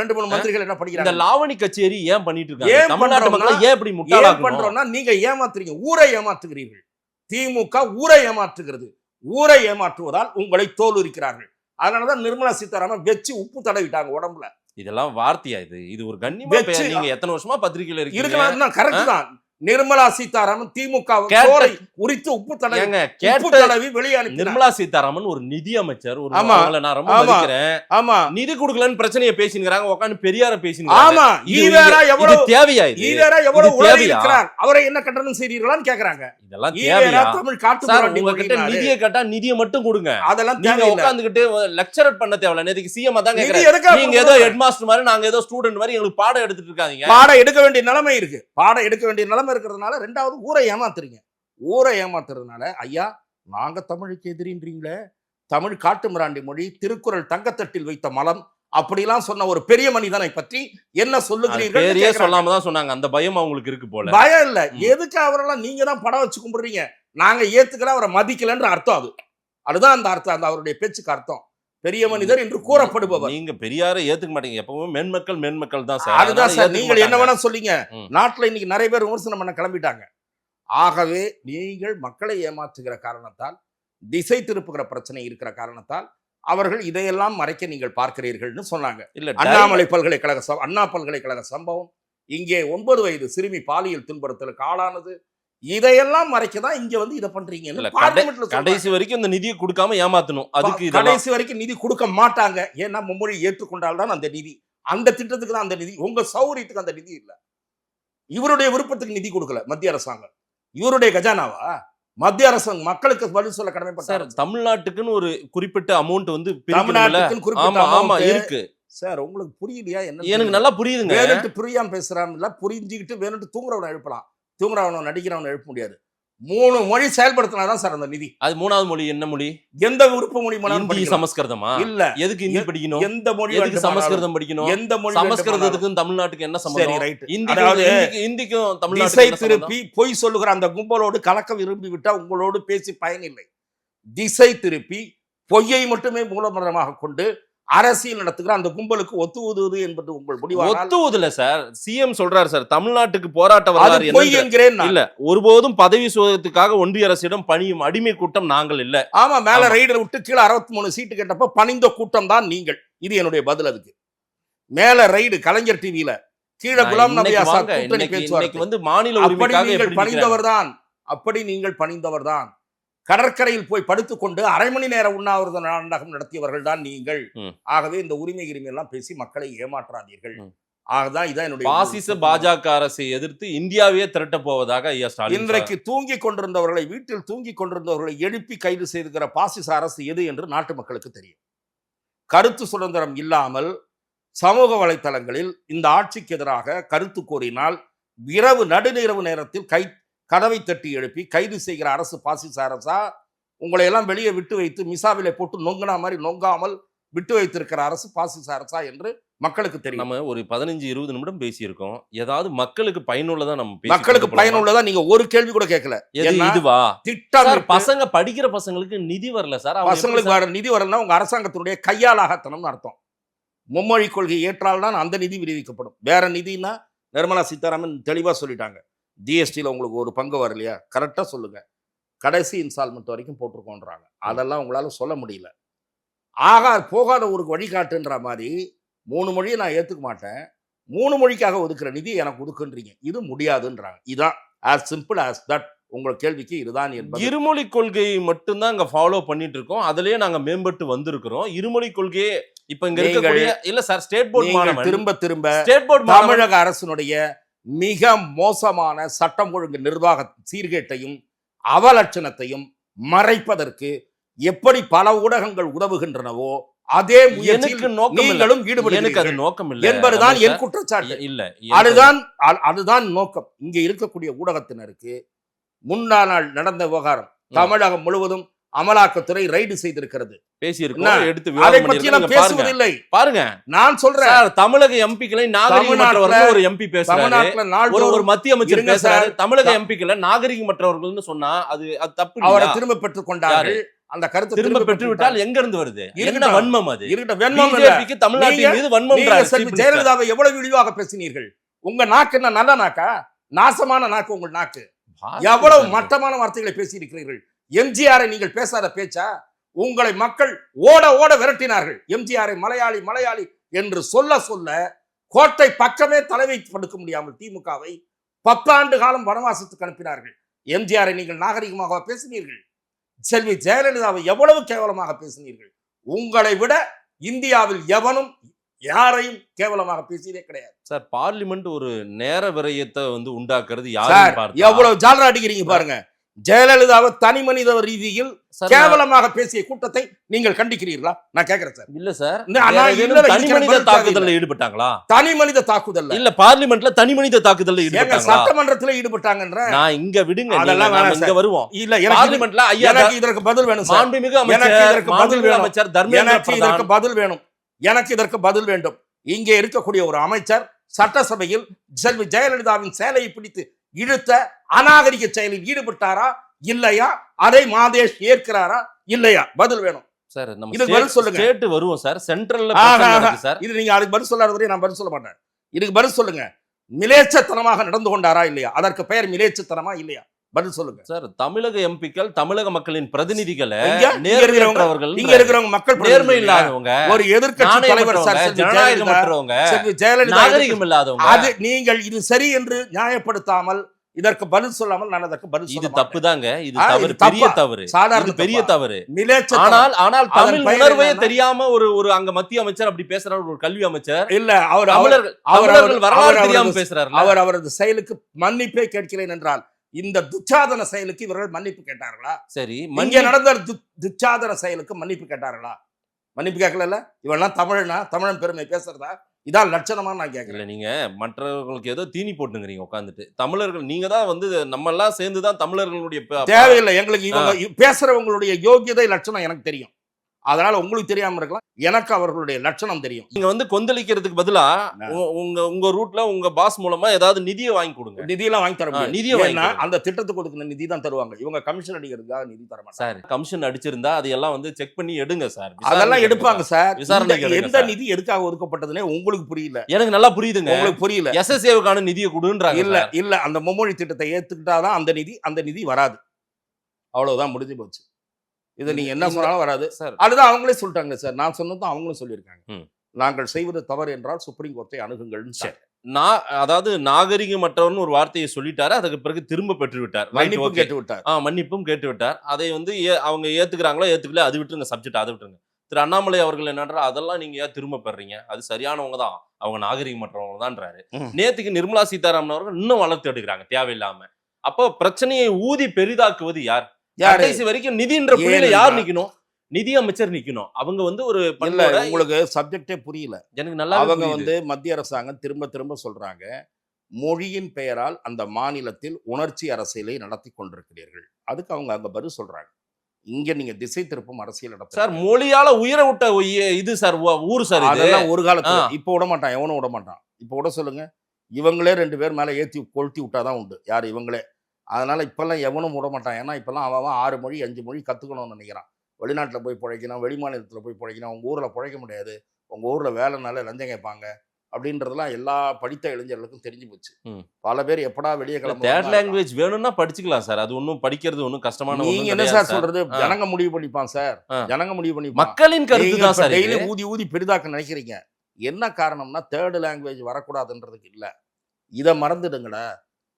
2-3 மந்திரிகள் என்ன படிக்கிறாங்க? இந்த லாவணி கச்சேரி ஏன் பண்ணிட்டு இருக்காங்க? தமிழ்நாட்டு மக்களை ஏன் இப்படி முட்டாளா பண்றோம்னா, நீங்க ஏமாத்துறீங்க, ஊரை ஏமாத்துகிறீர்கள். திமுக ஊரை ஏமாற்றுகிறது. ஊரை ஏமாற்றுவதால் உங்களை தோலுரிக்கிறார்கள். அதனாலதான் நிர்மலா சீதாராமன் வெச்சு உப்பு தடவிட்டாங்க உடம்புல. இதெல்லாம் வார்த்தையா? இது ஒரு கண்ணியமா? நீங்க எத்தனை வருஷமா பத்திரிகையில இருக்கீங்க? கரெக்ட் தான். நிர்மலா சீதாராமன் திமுக உரித்து உப்பு தடவி வெளியே அனுப்பி. நிர்மலா சீதாராமன் ஒரு நிதி அமைச்சர். ஒரு நான் ரொம்ப மதிக்கிறேன். ஆமா, நிதி கொடுக்கலன்னு பிரச்சனையை பேசிக்கிறாங்க, உட்காந்து பெரியார பேசிங்க. ஆமா, தேவையா? அவரை என்ன கட்டணம் செய்றீர்களான்னு கேக்குறாங்க. இதெல்லாம் தேவையா? தமிழ் காட்டு உங்ககிட்ட நிதியை கேட்டா நிதியை மட்டும் கொடுங்க. அதெல்லாம் நீங்க உட்காந்துக்கிட்டு லெக்சரர் பண்ண தேவையில்ல. நேத்துக்கு சிஎம் தான் கேக்குறாங்க, நீங்க ஏதோ ஹெட் மாஸ்டர் மாதிரி, நாங்க ஏதோ ஸ்டூடெண்ட் மாதிரி எங்களுக்கு பாடம் எடுத்துட்டு இருக்காங்க. பாடம் எடுக்க வேண்டிய நிலைமை இருக்கு. பாடம் எடுக்க வேண்டிய நிலைமை இருக்கிறதுனால ரெண்டாவது ஊரை ஏமாத்துறீங்க. ஊரை ஏமாத்துறதுனால, ஐயா நாங்க தமிழுக்கு எதிரின்றீங்களே, தமிழ் காட்டு மிராண்டி மொழி, திருக்குறள் தங்கத்தட்டில் வைத்த மலம் அப்படிலாம் சொன்ன ஒரு பெரிய மனிதனை பற்றி என்ன சொல்லுகிறீர்கள்? பெரிய சொல்லாம தான் சொன்னாங்க. அந்த பயம் அவங்களுக்கு இருக்கு போல. பயம் இல்ல, எதுக்கு அவரெல்லாம் நீங்க தான் படம் வச்சு கும்பிடுறீங்க? நாங்க ஏத்துக்கல, அவரை மதிக்கலன்ற அர்த்தம். அதுதான் அந்த அர்த்தம், அந்த அவருடைய பேச்சுக்கு அர்த்தம். பெரிய மனிதர் என்று கூறப்படுபவர். நீங்க பெரியாரை ஏத்துக்க மாட்டீங்க. எப்பவும் மேன்மக்கள் தான் சார். அதுதான் சார், நீங்கள் என்ன வேணா சொல்லிங்க. நாட்டுல இன்னைக்கு நிறைய பேர் விமர்சனம் பண்ண கிளம்பிட்டாங்க. ஆகவே நீங்கள் மக்களை ஏமாற்றுகிற காரணத்தால், திசை திருப்புகிற பிரச்சனை இருக்கிற காரணத்தால் அவர்கள் இதையெல்லாம் மறைக்க நீங்கள் பார்க்கிறீர்கள்னு சொன்னாங்க. இல்ல, அண்ணாமலை பல்கலைக்கழக அண்ணா பல்கலைக்கழக சம்பவம், இங்கே 9 வயது சிறுமி பாலியல் துன்புறுத்தலுக்கு ஆளானது, இதையெல்லாம் மறைக்கதான் இங்க வந்து இதை பண்றீங்க. கடைசி வரைக்கும் இந்த நிதியை கொடுக்காம ஏமாத்தணும். அதுக்கு கடைசி வரைக்கும் நிதி கொடுக்க மாட்டாங்க. ஏன்னா மும்மொழி ஏற்றுக்கொண்டால்தான் அந்த நிதி, அந்த திட்டத்துக்கு தான் அந்த நிதி. உங்க சௌரியத்துக்கு அந்த நிதி இல்ல. இவருடைய விருப்பத்துக்கு நிதி கொடுக்கல மத்திய அரசாங்கம். இவருடைய கஜானாவா? மத்திய அரசாங்கம் மக்களுக்கு பதில் சொல்ல கடமைப்பட்டார். தமிழ்நாட்டுக்குன்னு ஒரு குறிப்பிட்ட அமௌண்ட் வந்து இருக்கு சார். உங்களுக்கு புரியலையா? என்ன? எனக்கு நல்லா புரியுதுங்க. வேணுட்டு புரியாம பேசுறான், புரிஞ்சுக்கிட்டு வேணுட்டு தூங்குறவனை எழுப்பலாம், தூங்குறவனை நடிக்கிறவனை எழுப்ப முடியாது. 3 மொழி செயல்படுத்தினாதான் சார் அந்த நிதி. அது 3வது மொழி என்ன மொழி? எந்த விருப்ப மொழி? ஹிந்தி சமஸ்கிருதமா? இல்ல, எதுக்கு ஹிந்தி படிக்கணும்? எந்த மொழி? எதுக்கு சமஸ்கிருதம் படிக்கணும்? எந்த மொழி? சமஸ்கிருதத்துக்கும் தமிழ்நாட்டுக்கு என்ன சம்பந்தம்? ஹிந்திக்கும் தமிழ்நாட்டுக்கு திசை திருப்பி பொய் சொல்லுகிற அந்த கும்பலோடு கலக்க விரும்பி விட்டா உங்களோடு பேசி பயனில்லை. திசை திருப்பி பொய்யை மட்டுமே மூலமரமாக கொண்டு அரசியல் நடத்துகிற அந்த கும்பலுக்கு ஒத்துவது என்பது உங்கள் முடிவாக ஒத்துவதுல சார். சிஎம் சொல்றாரு சார், தமிழ்நாட்டுக்கு போராட்ட வரலாறு இல்ல, ஒருபோதும் பதவி சுதந்திரத்துக்காக ஒன்றிய அரசிடம் பணியும் அடிமை கூட்டம் நாங்கள் இல்ல. ஆமா, மேல ரைடர் விட்டு கீழே 63 சீட்டு கேட்டப்ப பணிந்த கூட்டம் தான் நீங்கள். இது என்னுடைய பதில். அதுக்கு மேல ரைடு கலைஞர் டிவியில, கீழே குலாம் நபி ஆசாத் கூட்டணி பேச்சுவார்த்தை. வந்து மாநில உரிமைக்காக பணிந்தவர் தான். அப்படி நீங்கள் பணிந்தவர் தான். கடற்கரையில் போய் படுத்துக்கொண்டு அரை மணி நேர உண்ணாவிரத நாடகம் நடத்தியவர்கள் தான் நீங்கள். ஆகவே இந்த உரிமை எல்லாம் பேசி மக்களை ஏமாற்றாதீர்கள். ஆகதான் இதான் என்னுடைய பாசிச பாஜக அரசை எதிர்த்து இந்தியாவே திரட்ட போவதாக ஐயா ஸ்டாலின் இன்றைக்கு தூங்கி கொண்டிருந்தவர்களை, வீட்டில் தூங்கி கொண்டிருந்தவர்களை எழுப்பி கைது செய்திருக்கிற பாசிச அரசு எது என்று நாட்டு மக்களுக்கு தெரியும். கருத்து சுதந்திரம் இல்லாமல் சமூக வலைத்தளங்களில் இந்த ஆட்சிக்கு எதிராக கருத்து கூறினால் நடுநிரவு நேரத்தில் கதவை தட்டி எழுப்பி கைது செய்கிற அரசு பாசிச அரசா? உங்களை எல்லாம் வெளியே விட்டு வைத்து மிசாவிலை போட்டு நொங்கினா மாதிரி நொங்காமல் விட்டு வைத்திருக்கிற அரசு பாசிச அரசா என்று மக்களுக்கு தெரியும். நம்ம ஒரு 15-20 நிமிடம் பேசியிருக்கோம். ஏதாவது மக்களுக்கு பயனுள்ளதா நம்ம மக்களுக்கு பயனுள்ளதா நீங்க ஒரு கேள்வி கூட கேட்கல. இதுவா திட்டம்? பசங்க படிக்கிற பசங்களுக்கு நிதி வரல சார். பசங்களுக்கு வர நிதி வரலன்னா உங்க அரசாங்கத்தினுடைய கையாலாகத்தனம்னு அர்த்தம். மும்மொழி கொள்கை ஏற்றால்தான் அந்த நிதி விடுவிக்கப்படும். வேற நிதினா நிர்மலா சீதாராமன் தெளிவா சொல்லிட்டாங்க. ஜிஎஸ்டியில் உங்களுக்கு ஒரு பங்கு வரலையா, கரெக்டாக சொல்லுங்க, கடைசி இன்ஸ்டால்மெண்ட் வரைக்கும் போட்டிருக்கோன்றாங்க. அதெல்லாம் உங்களால் சொல்ல முடியல. போகாத ஒரு வழிகாட்டுன்ற மாதிரி 3 மொழியை நான் ஏற்றுக்க மாட்டேன், 3 மொழிக்காக ஒதுக்குற நிதி எனக்கு ஒதுக்குன்றீங்க, இது முடியாதுன்றாங்க. இதுதான் as simple as that. உங்கள் கேள்விக்கு இதுதான் என்பது. இருமொழி கொள்கையை மட்டும்தான் அங்க ஃபாலோ பண்ணிட்டு இருக்கோம். அதுலயே நாங்க மேம்பட்டு வந்திருக்கிறோம். இருமொழி கொள்கையே இப்ப இங்க இருக்கக்கூடிய இல்ல சார், ஸ்டேட் போர்ட் மாணவன் திரும்ப ஸ்டேட் போர்ட் தமிழக அரசினுடைய மிக மோசமான சட்டம் ஒழுங்கு நிர்வாக சீர்கேட்டையும் அவலட்சணத்தையும் மறைப்பதற்கு எப்படி பல ஊடகங்கள் உதவுகின்றனவோ அதே முயற்சியில் நீங்களும் ஈடுபடுகிறீர்கள் என்பதுதான் என் குற்றச்சாட்டு. இல்ல, அதுதான் நோக்கம். இங்க இருக்கக்கூடிய ஊடகத்தினருக்கு முன்னாள் நடந்த விவகாரம் தமிழகம் முழுவதும் அமலாக்கத்துறை ரைடு செய்திருக்கிறது. அதை பற்றி நான் பேசுவதில்லை. பாருங்க, நான் சொல்றேன், தமிழக எம்பிக்களை நாகரிகமற்றவர்கள் ஒரு எம்பி பேசுறாரு, ஒரு மத்திய அமைச்சர் பேசுறாரு, தமிழக எம்பிக்களை நாகரிகமற்றவர்கள்னு சொன்னா அது தப்பு. அவரை திரும்ப பெற்றுக் கொண்டார்கள். அந்த கருத்தை திரும்ப பெற்று விட்டால் எங்க இருந்து வருது? என்ன வன்மம் அது? பிஜேபிக்கு தமிழ்நாட்டின் மீது வன்மம். ஜெயலலிதாவை எவ்வளவு இழிவாக பேசினீர்கள். உங்க நாக்கு என்ன நல்ல நாக்கா? நாசமான நாக்கு உங்கள் நாக்கு. எவ்வளவு மட்டமான வார்த்தைகளை பேசியிருக்கிறீர்கள். எம்ஜிஆரை நீங்கள் பேசாத பேச்சா? உங்களை மக்கள் ஓட ஓட விரட்டினார்கள். எம்ஜிஆரை மலையாளி என்று சொல்ல கோட்டை பக்கமே தலைவை படுக்க முடியாமல் திமுகவை 10 ஆண்டு காலம் வனவாசத்துக்கு அனுப்பினார்கள். எம்ஜிஆரை நீங்கள் நாகரிகமாக பேசினீர்கள். செல்வி ஜெயலலிதாவை எவ்வளவு கேவலமாக பேசினீர்கள். உங்களை விட இந்தியாவில் எவனும் யாரையும் கேவலமாக பேசியதே கிடையாது. சார், பார்லிமெண்ட் ஒரு நேர விரயத்தை உண்டாக்குறது எவ்வளவு ஜாலரா அடிக்கிறீங்க பாருங்க. ஜெயலலிதாவை தனி மனித ரீதியில் கேவலமாக பேசிய கூட்டத்தை நீங்கள் கண்டிக்கிறீர்களா? நான் கேட்கிறேன் சார். இல்ல சார், தனி மனித தாக்குதல்ல ஈடுபட்டாங்களா? தனி மனித தாக்குதல் இல்ல, பார்லிமெண்ட்ல தனி மனித தாக்குதல்ல ஈடுபட்டாங்க, சட்டமன்றத்துல ஈடுபட்டாங்கன்ற. நான் இங்க விடுங்க, அதெல்லாம் இங்க வருவோம். இல்ல, பார்லிமெண்ட்ல ஐயா எனக்கு இதற்கு பதில் வேணும் சார். மாண்புமிகு அமைச்சர் தர்மேந்திர இதற்கு பதில் வேணும். எனக்கு இதற்கு பதில் வேண்டும். இங்கே இருக்கக்கூடிய ஒரு அமைச்சர் சட்டசபையில் செல்வி ஜெயலலிதாவின் சேலையை பிடித்து இழுத்த அநாகரிக செயலில் ஈடுபட்டாரா இல்லையா? அதை மாதேஷ் ஏற்கிறாரா இல்லையா? பதில் வேணும் சார். நம்ம இதுக்கு பதில் சொல்லுங்க. ஸ்டேட் வருவோம் சார். சென்ட்ரல்ல சார், இது நீங்க அதுக்கு பதில் சொல்லாத வரை நான் பதில் சொல்ல மாட்டேன். இதுக்கு பதில் சொல்லுங்க. மிலேச்சத்தனமாக நடந்து கொண்டாரா இல்லையா? அதற்கு பெயர் மிலேச்சத்தனமா இல்லையா? பதில் சொல்லுங்க சார். தமிழக எம்பிக்கள் தமிழக மக்களின் பிரதிநிதிகளை நேர்மையற்றவர்கள், இங்க இருக்கிறவங்க மக்கள் நேர்மை இல்லாதவங்க, ஒரு எதிர்க்கட்சி தலைவர் ஜனநாயகமற்றவங்க, நாகரிகம் இல்லாதவங்க. அது நீங்கள் இது சரி என்று நியாயப்படுத்தாமல் இதற்கு பதில் சொல்லாமல் நான் அதற்கு பதில் இது தப்பு தாங்க. இது தவறு, பெரிய தவறு, சாதாரண பெரிய தவறு. ஆனால் தமிழ் உணர்வே தெரியாம ஒரு அங்க மத்திய அமைச்சர் அப்படி பேசுறாரு, ஒரு கல்வி அமைச்சர் இல்ல, அவர் வரலாறு தெரியாம பேசுறாரு. அவரது செயலுக்கு மன்னிப்பே கேட்கிறேன் என்றால் இந்த துச்சாதன செயலுக்கு இவர்கள் மன்னிப்பு கேட்டார்களா? சரி, இங்க நடந்த துச்சாதன செயலுக்கு மன்னிப்பு கேட்டார்களா? மன்னிப்பு கேட்கல. இவெல்லாம் தமிழன் பெருமை பேசுறதா? இதான் லட்சணமா நான் கேட்கல. நீங்க மற்றவர்களுக்கு ஏதோ தீனி போட்டுங்கிறீங்க உட்காந்துட்டு. தமிழர்கள் நீங்க தான் நம்ம எல்லாம் சேர்ந்துதான் தமிழர்களுடைய தேவையில்லை. எங்களுக்கு இவங்க பேசுறவங்களுடைய யோகியதை லட்சணம் எனக்கு தெரியும். அதனால உங்களுக்கு தெரியாம இருக்கலாம், எனக்கு அவர்களுடைய லட்சணம் தெரியும். நீங்க கொந்தளிக்கிறதுக்கு பதிலா உங்க ரூட்ல உங்க பாஸ் மூலமா ஏதாவது நிதியை வாங்கி கொடுங்க. நிதியெல்லாம் வாங்கி தர நிதியை அந்த திட்டத்துக்கு கொடுக்கிற நிதி தான் தருவாங்க. இவங்க கமிஷன் அடிக்கிறதுக்காக நிதி தர மாட்டாங்க சார். கமிஷன் அடிச்சிருந்தா அதையெல்லாம் செக் பண்ணி எடுங்க சார். அதெல்லாம் எடுப்பாங்க சார். விசாரணை எந்த நிதி எதுக்காக ஒதுக்கப்பட்டதுன்னே உங்களுக்கு புரியல. எனக்கு நல்லா புரியுதுங்க. உங்களுக்கு புரியல. SSAவுக்கான நிதியை கொடுன்றாங்க. இல்ல அந்த மும்மொழி திட்டத்தை ஏத்துக்கிட்டாதான் அந்த நிதி வராது. அவ்வளவுதான், முடிஞ்சு போச்சு. இது நீங்க என்ன சொன்னாலும் வராது சார். அதுதான் அவங்களே சொல்லிட்டாங்க சார். நான் சொன்னதும் அவங்களும் சொல்லியிருக்காங்க. நாங்கள் செய்வது தவறு என்றால் சுப்ரீம் கோர்ட்டை அணுகுங்கள்னு. சரி. அதாவது நாகரிகமற்றவர்னு ஒரு வார்த்தையை சொல்லிட்டாரு, அதுக்கு பிறகு திரும்ப பெற்று விட்டார். மன்னிப்பு கேட்டு விட்டார். மன்னிப்பும் கேட்டு விட்டார். அதை வந்து அவங்க ஏத்துக்கிறாங்களோ ஏத்துக்கல, அது விட்டுருங்க, சப்ஜெக்ட் அதை விட்டுருங்க. திரு அண்ணாமலை அவர்கள் என்னன்றார், அதெல்லாம் நீங்க ஏன் திரும்ப பெறீங்க, அது சரியானவங்க தான், அவங்க நாகரிகமற்றவங்க தான்றாரு. நேத்துக்கு நிர்மலா சீதாராமன் அவர்கள் இன்னும் வளர்த்து எடுக்கிறாங்க தேவையில்லாம. அப்போ பிரச்சனையை ஊதி பெரிதாக்குவது யார்? கடைசி வரைக்கும் நிதின்ற புள்ளியில யார் நிக்கணும்? நிதி அமைச்சர் நிக்கணும். அவங்க வந்து ஒரு உங்களுக்கு சப்ஜெக்டே புரியல. எனக்கு நல்லா அவங்க வந்து மத்திய அரசாங்கம் திரும்ப திரும்ப சொல்றாங்க, மொழியின் பெயரால் அந்த மாநிலத்தில் உணர்ச்சி அரசியலை நடத்தி கொண்டிருக்கிறீர்கள். அதுக்கு அவங்க அங்க பதில் சொல்றாங்க. இங்க நீங்க திசை திருப்பும் அரசியல் நடத்த சார். மொழியால உயர விட்ட இது சார், ஊர் சார். அதெல்லாம் ஒரு காலத்துல. இப்ப விட மாட்டான், எவனும் விட மாட்டான். இப்ப விட சொல்லுங்க. இவங்களே 2 பேர் மேல ஏத்தி கொளுத்தி விட்டாதான் உண்டு. யார்? இவங்களே. அதனால இப்பெல்லாம் எவனும் விட மாட்டான். ஏன்னா இப்பெல்லாம் அவன் 6 மொழி 5 மொழி கத்துக்கணும்னு நினைக்கிறான். வெளிநாட்டில் போய் பிழைக்கணும், வெளி மாநிலத்தில் போய் பிழைக்கணும். உங்கள் ஊரில் பிழைக்க முடியாது, உங்கள் ஊரில் வேலைனால லஞ்சம் கேட்பாங்க அப்படின்றதெல்லாம் எல்லா படித்த இளைஞர்களுக்கும் தெரிஞ்சு போச்சு. பல பேர் எப்படா வெளியே கிளம்ப தேர்ட் லாங்குவேஜ் வேணும்னா படிச்சுக்கலாம் சார். அது ஒன்றும் படிக்கிறது ஒன்றும் கஷ்டமான. நீங்க என்ன சார் சொல்றது? ஜனங்க முடிவு பண்ணிப்பான் சார். ஜனங்க முடிவு பண்ணி, மக்களின் கருத்து தான் சார். டெய்லி ஊதி ஊதி பெரிதாக்க நினைக்கிறீங்க. என்ன காரணம்னா தேர்ட் லாங்குவேஜ் வரக்கூடாதுன்றதுக்கு இல்லை. இதை மறந்துடுங்கடா.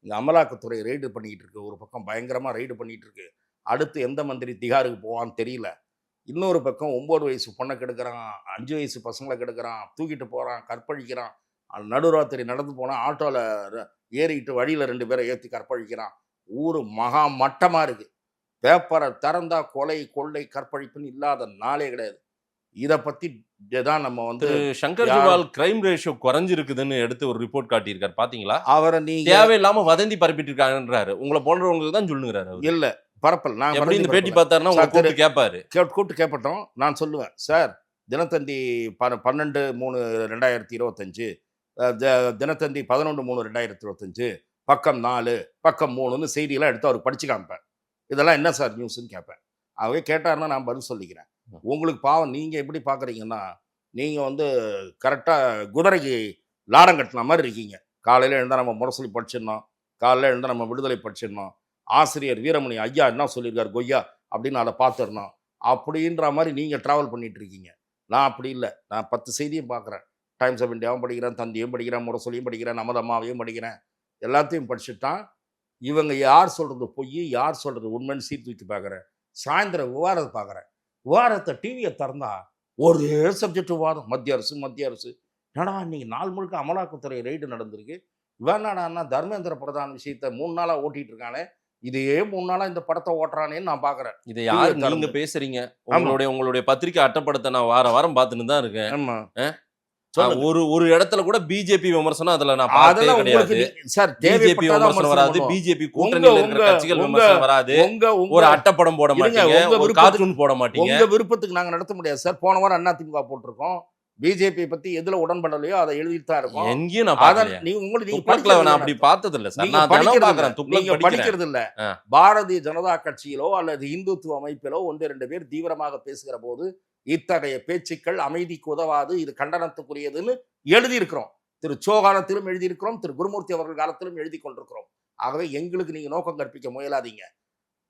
இங்கே அமலாக்கத்துறை ரெய்டு பண்ணிட்டு இருக்கு. ஒரு பக்கம் பயங்கரமாக ரெய்டு பண்ணிட்டு இருக்கு. அடுத்து எந்த மந்திரி திகாருக்கு போவான்னு தெரியல. இன்னொரு பக்கம் 9 வயசு பொண்ணை கெடுக்கிறான், 5 வயசு பசங்களை கெடுக்கிறான், தூக்கிட்டு போகிறான், கற்பழிக்கிறான். நடுராத்திரி நடந்து போனால் ஆட்டோவில் ஏறிக்கிட்டு வழியில் 2 பேரை ஏற்றி கற்பழிக்கிறான். ஊர் மகா மட்டமாக இருக்குது. பேப்பரை திறந்தா கொலை கொள்ளை கற்பழிப்புன்னு இல்லாத நாளே கிடையாது. இதை பற்றி தான் நம்ம வந்து சங்கர் ஜிவால் கிரைம் ரேஷியோ குறைஞ்சிருக்குதுன்னு எடுத்து ஒரு ரிப்போர்ட் காட்டியிருக்காரு. பார்த்தீங்களா? அவரை நீங்க தேவையில்லாமல் வதந்தி பரப்பிட்டு இருக்காங்கன்றாரு. உங்களை போன்றவங்களுக்கு தான் சொல்லுங்கிறாரு. இல்லை பரப்பல். நான் எப்படி இந்த பேட்டி பார்த்தாருன்னா கூப்பிட்டு கேட்பாரு. கூப்பிட்டு கேட்பட்டோம். நான் சொல்லுவேன், சார் தினத்தந்தி 12/3/2025, தினத்தந்தி 11/3/2025, பக்கம் 4 பக்கம் 3ன்னு செய்தியெல்லாம் எடுத்து அவருக்கு படிச்சு காமிப்பேன். இதெல்லாம் என்ன சார் நியூஸ்ன்னு கேட்பேன். அவே கேட்டாருன்னா நான் பதில் சொல்லிக்கிறேன். உங்களுக்கு பாவம், நீங்கள் எப்படி பார்க்குறீங்கன்னா, நீங்கள் வந்து கரெக்டாக குதிரைக்கு லாடம் கட்டின மாதிரி இருக்கீங்க. காலையில் எழுந்தால் நம்ம முரசொலி படிச்சிடணும், காலையில் எழுந்தால் நம்ம விடுதலை படிச்சிடணும், ஆசிரியர் வீரமணி ஐயா என்ன சொல்லியிருக்காரு கொய்யா அப்படின்னு அதை பார்த்துடணும் அப்படின்ற மாதிரி நீங்கள் ட்ராவல் பண்ணிட்டு இருக்கீங்க. நான் அப்படி இல்லை. நான் 10 செய்தியும் பார்க்குறேன். டைம்ஸ் ஆஃப் இந்தியாவும் படிக்கிறேன், தந்தியும் படிக்கிறேன், முரசொலியும் படிக்கிறேன், நமது அம்மாவையும் படிக்கிறேன். எல்லாத்தையும் படிச்சுட்டான். இவங்க யார் சொல்கிறது பொய், யார் சொல்கிறது உண்மைன்னு சீர்தூக்கி பார்க்குறேன். சாயந்தரம் விவாதத்தை பார்க்குறேன். விவாதத்தை டிவியை திறந்தா ஒரே சப்ஜெக்ட் விவாதம். மத்திய அரசு ஏன்னா இன்னைக்கு நாள் முழுக்க அமலாக்கத்துறை ரெய்டு நடந்திருக்கு. வேணாடான்னா தர்மேந்திர பிரதான் விஷயத்தை 3 நாளாக ஓட்டிகிட்டு இருக்கானே, இதையே 3 நாளாக இந்த படத்தை ஓட்டுறானேன்னு நான் பார்க்குறேன். இதை யார் நீங்க பேசுறீங்க? உங்களுடைய பத்திரிக்கை அட்டப்படத்தை நான் வாரம் பார்த்துன்னு தான் இருக்கேன். ஆமாம். ஒரு இடத்துல கூட பிஜேபி விமர்சனம் அதுல நான் பார்த்ததே கிடையாது சார். பிஜேபி விமர்சனம் வராது, பிஜேபி கூட்டணியில இருக்கிற கட்சிகள் விமர்சனம் வராது. ஒரு அட்டப்படம் போட மாட்டீங்க, ஒரு கார்ட்டூன் போட மாட்டீங்க. உங்க விருப்பத்துக்கு நாங்க நடத்த முடியாது சார். போன வாரம் அதிமுக போட்டிருக்கோம். பிஜேபி பத்தி எதுல உடன்படலையோ அதை எழுதிட்டு தான் இருக்கும். எங்கேயும் நான் பார்க்கல. நான் அப்படி பார்த்தது இல்ல சார். நான் படிக்கிறது இல்ல. பாரதிய ஜனதா கட்சியிலோ அல்லது இந்துத்துவ அமைப்பிலோ 1-2 பேர் தீவிரமாக பேசுகிற போது இத்தகைய பேச்சுக்கள் அமைதிக்கு உதவாது, இது கண்டனத்துக்குரியதுன்னு எழுதியிருக்கிறோம். திரு சோ காலத்திலும் எழுதியிருக்கிறோம், திரு குருமூர்த்தி அவர்கள் காலத்திலும் எழுதி கொண்டிருக்கிறோம். ஆகவே எங்களுக்கு நீங்க நோக்கம் கற்பிக்க முயலாதீங்க.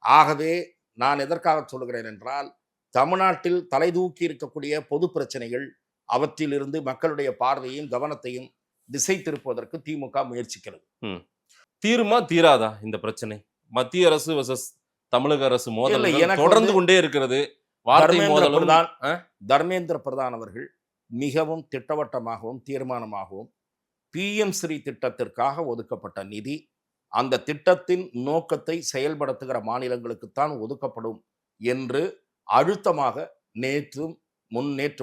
ஆகவே நான் எதற்காக சொல்லுகிறேன் என்றால், தமிழ்நாட்டில் தலை தூக்கி இருக்கக்கூடிய பொது பிரச்சனைகள், அவற்றிலிருந்து மக்களுடைய பார்வையும் கவனத்தையும் திசை திருப்புவதற்கு திமுக முயற்சிக்கிறது. தீருமா தீராதா இந்த பிரச்சனை? மத்திய அரசு வர்சஸ் தமிழக அரசு மோதல் தொடர்ந்து கொண்டே இருக்கிறது. தர்மேந்திர பிரதான் அவர்கள் மிகவும் திட்டவட்டமாகவும் தீர்மானமாகவும் PM ஸ்ரீ திட்டத்திற்காக ஒதுக்கப்பட்ட நிதி அந்த திட்டத்தின் நோக்கத்தை செயல்படுத்துகிற மாநிலங்களுக்குத்தான் ஒதுக்கப்படும் என்று அழுத்தமாக நேற்று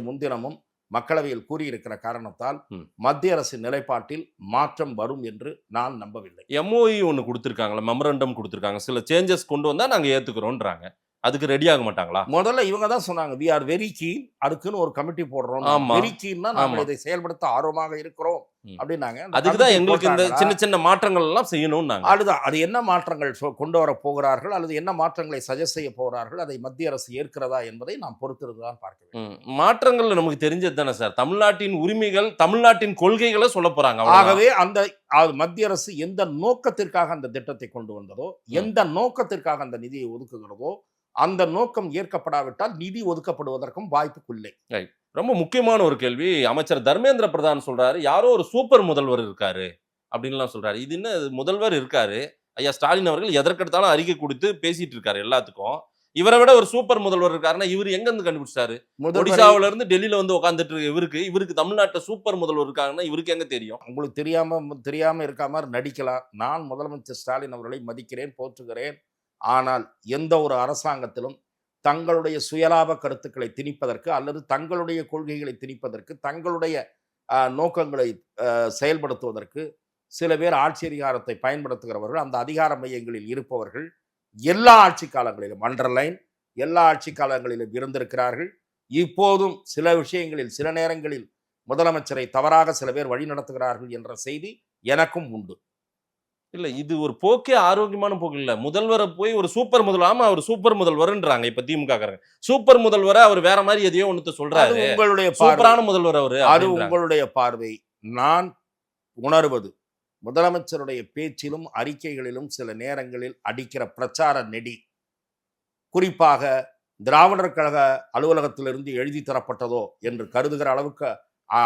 முன்தினமும் மக்களவையில் கூறியிருக்கிற காரணத்தால் மத்திய அரசு நிலைப்பாட்டில் மாற்றம் வரும் என்று நான் நம்பவில்லை. MOU ஒன்று கொடுத்துருக்காங்களா, மெமரண்டம் கொடுத்துருக்காங்க. சில சேஞ்சஸ் கொண்டு வந்தா நாங்க ஏத்துக்கிறோம்ன்றாங்க. அதுக்கு ரெடி ஆக மாட்டாங்களா? முதல்ல இவங்க தான் சொன்னாங்க, we are very keen, அதுக்குன்னு ஒரு கமிட்டி போடுறோம். வெரி கீன்னா நாம இதை செயல்படுத்த ஆர்வமாக இருக்கிறோம் அப்படின்னாங்க. அதுக்குதான் எங்களுக்கு இந்த சின்ன சின்ன மாற்றங்கள் எல்லாம் செய்யணும். அதுதான், அது என்ன மாற்றங்கள் கொண்டு வர போகிறார்கள் அல்லது என்ன மாற்றங்களை சஜஸ்ட் செய்ய போகிறார்கள், அதை மத்திய அரசு ஏற்கிறதா என்பதை நாம் பொறுத்திருந்துதான் பார்க்க வேண்டும். மாற்றங்கள் நமக்கு தெரிஞ்சது தானே சார். தமிழ்நாட்டின் உரிமைகள், தமிழ்நாட்டின் கொள்கைகளை சொல்ல போறாங்க. ஆகவே அந்த மத்திய அரசு எந்த நோக்கத்திற்காக அந்த திட்டத்தை கொண்டு வந்ததோ, எந்த நோக்கத்திற்காக அந்த நிதியை ஒதுக்குகிறதோ அந்த நோக்கம் ஏற்கப்படாவிட்டால் நிதி ஒதுக்கப்படுவதற்கும் வாய்ப்புக்குள்ளே. ரொம்ப முக்கியமான ஒரு கேள்வி. அமைச்சர் தர்மேந்திர பிரதான் சொல்றாரு, யாரோ ஒரு சூப்பர் முதல்வர் இருக்காரு அப்படின்லாம் சொல்றாரு. இது என்ன, முதல்வர் இருக்காரு, ஐயா ஸ்டாலின் அவர்கள் எதற்கெடுத்தாலும் அறிக்கை கொடுத்து பேசிட்டு இருக்காரு எல்லாத்துக்கும். இவரை விட ஒரு சூப்பர் முதல்வர் இருக்காருன்னா இவர் எங்க இருந்து கண்டுபிடிச்சாரு? ஒடிசாவில இருந்து டெல்லியில வந்து உட்காந்துட்டு இருக்கு இவருக்கு தமிழ்நாட்டுல சூப்பர் முதல்வர் இருக்காங்கன்னா இவருக்கு எங்க தெரியும்? உங்களுக்கு தெரியாம இருக்காம நடிக்கலாம். நான் முதலமைச்சர் ஸ்டாலின் அவர்களை மதிக்கிறேன், போற்றுகிறேன். ஆனால் எந்த ஒரு அரசாங்கத்திலும் தங்களுடைய சுயலாப கருத்துக்களை திணிப்பதற்கு அல்லது தங்களுடைய கொள்கைகளை திணிப்பதற்கு, தங்களுடைய நோக்கங்களை செயல்படுத்துவதற்கு சில பேர் ஆட்சி அதிகாரத்தை பயன்படுத்துகிறவர்கள், அந்த அதிகார மையங்களில் இருப்பவர்கள் எல்லா ஆட்சி காலங்களிலும், அண்டர்லைன், எல்லா ஆட்சி காலங்களிலும் இருந்திருக்கிறார்கள். இப்போதும் சில விஷயங்களில் சில நேரங்களில் முதலமைச்சரை தவறாக சில பேர் வழி நடத்துகிறார்கள் என்ற செய்தி எனக்கும் உண்டு. இல்ல, இது ஒரு போக்கே ஆரோக்கியமான போக்கு இல்ல. முதல்வரை போய் ஒரு சூப்பர் முதல்வர், அவர் சூப்பர் முதல்வர்ன்றாங்க இப்ப திமுக காரங்க. சூப்பர் முதல்வரை அவர் வேற மாதிரி எதையோ ஒண்ணு சொல்றாரு. உங்களுடைய சூப்பரான முதல்வர் அவரு. அது உங்களுடைய பார்வை. நான் உணர்வது, முதலமைச்சருடைய பேச்சிலும் அறிக்கைகளிலும் சில நேரங்களில் அடிக்கிற பிரச்சார நெடி, குறிப்பாக திராவிடர் கழக அலுவலகத்திலிருந்து எழுதி தரப்பட்டதோ என்று கருதுகிற அளவுக்கு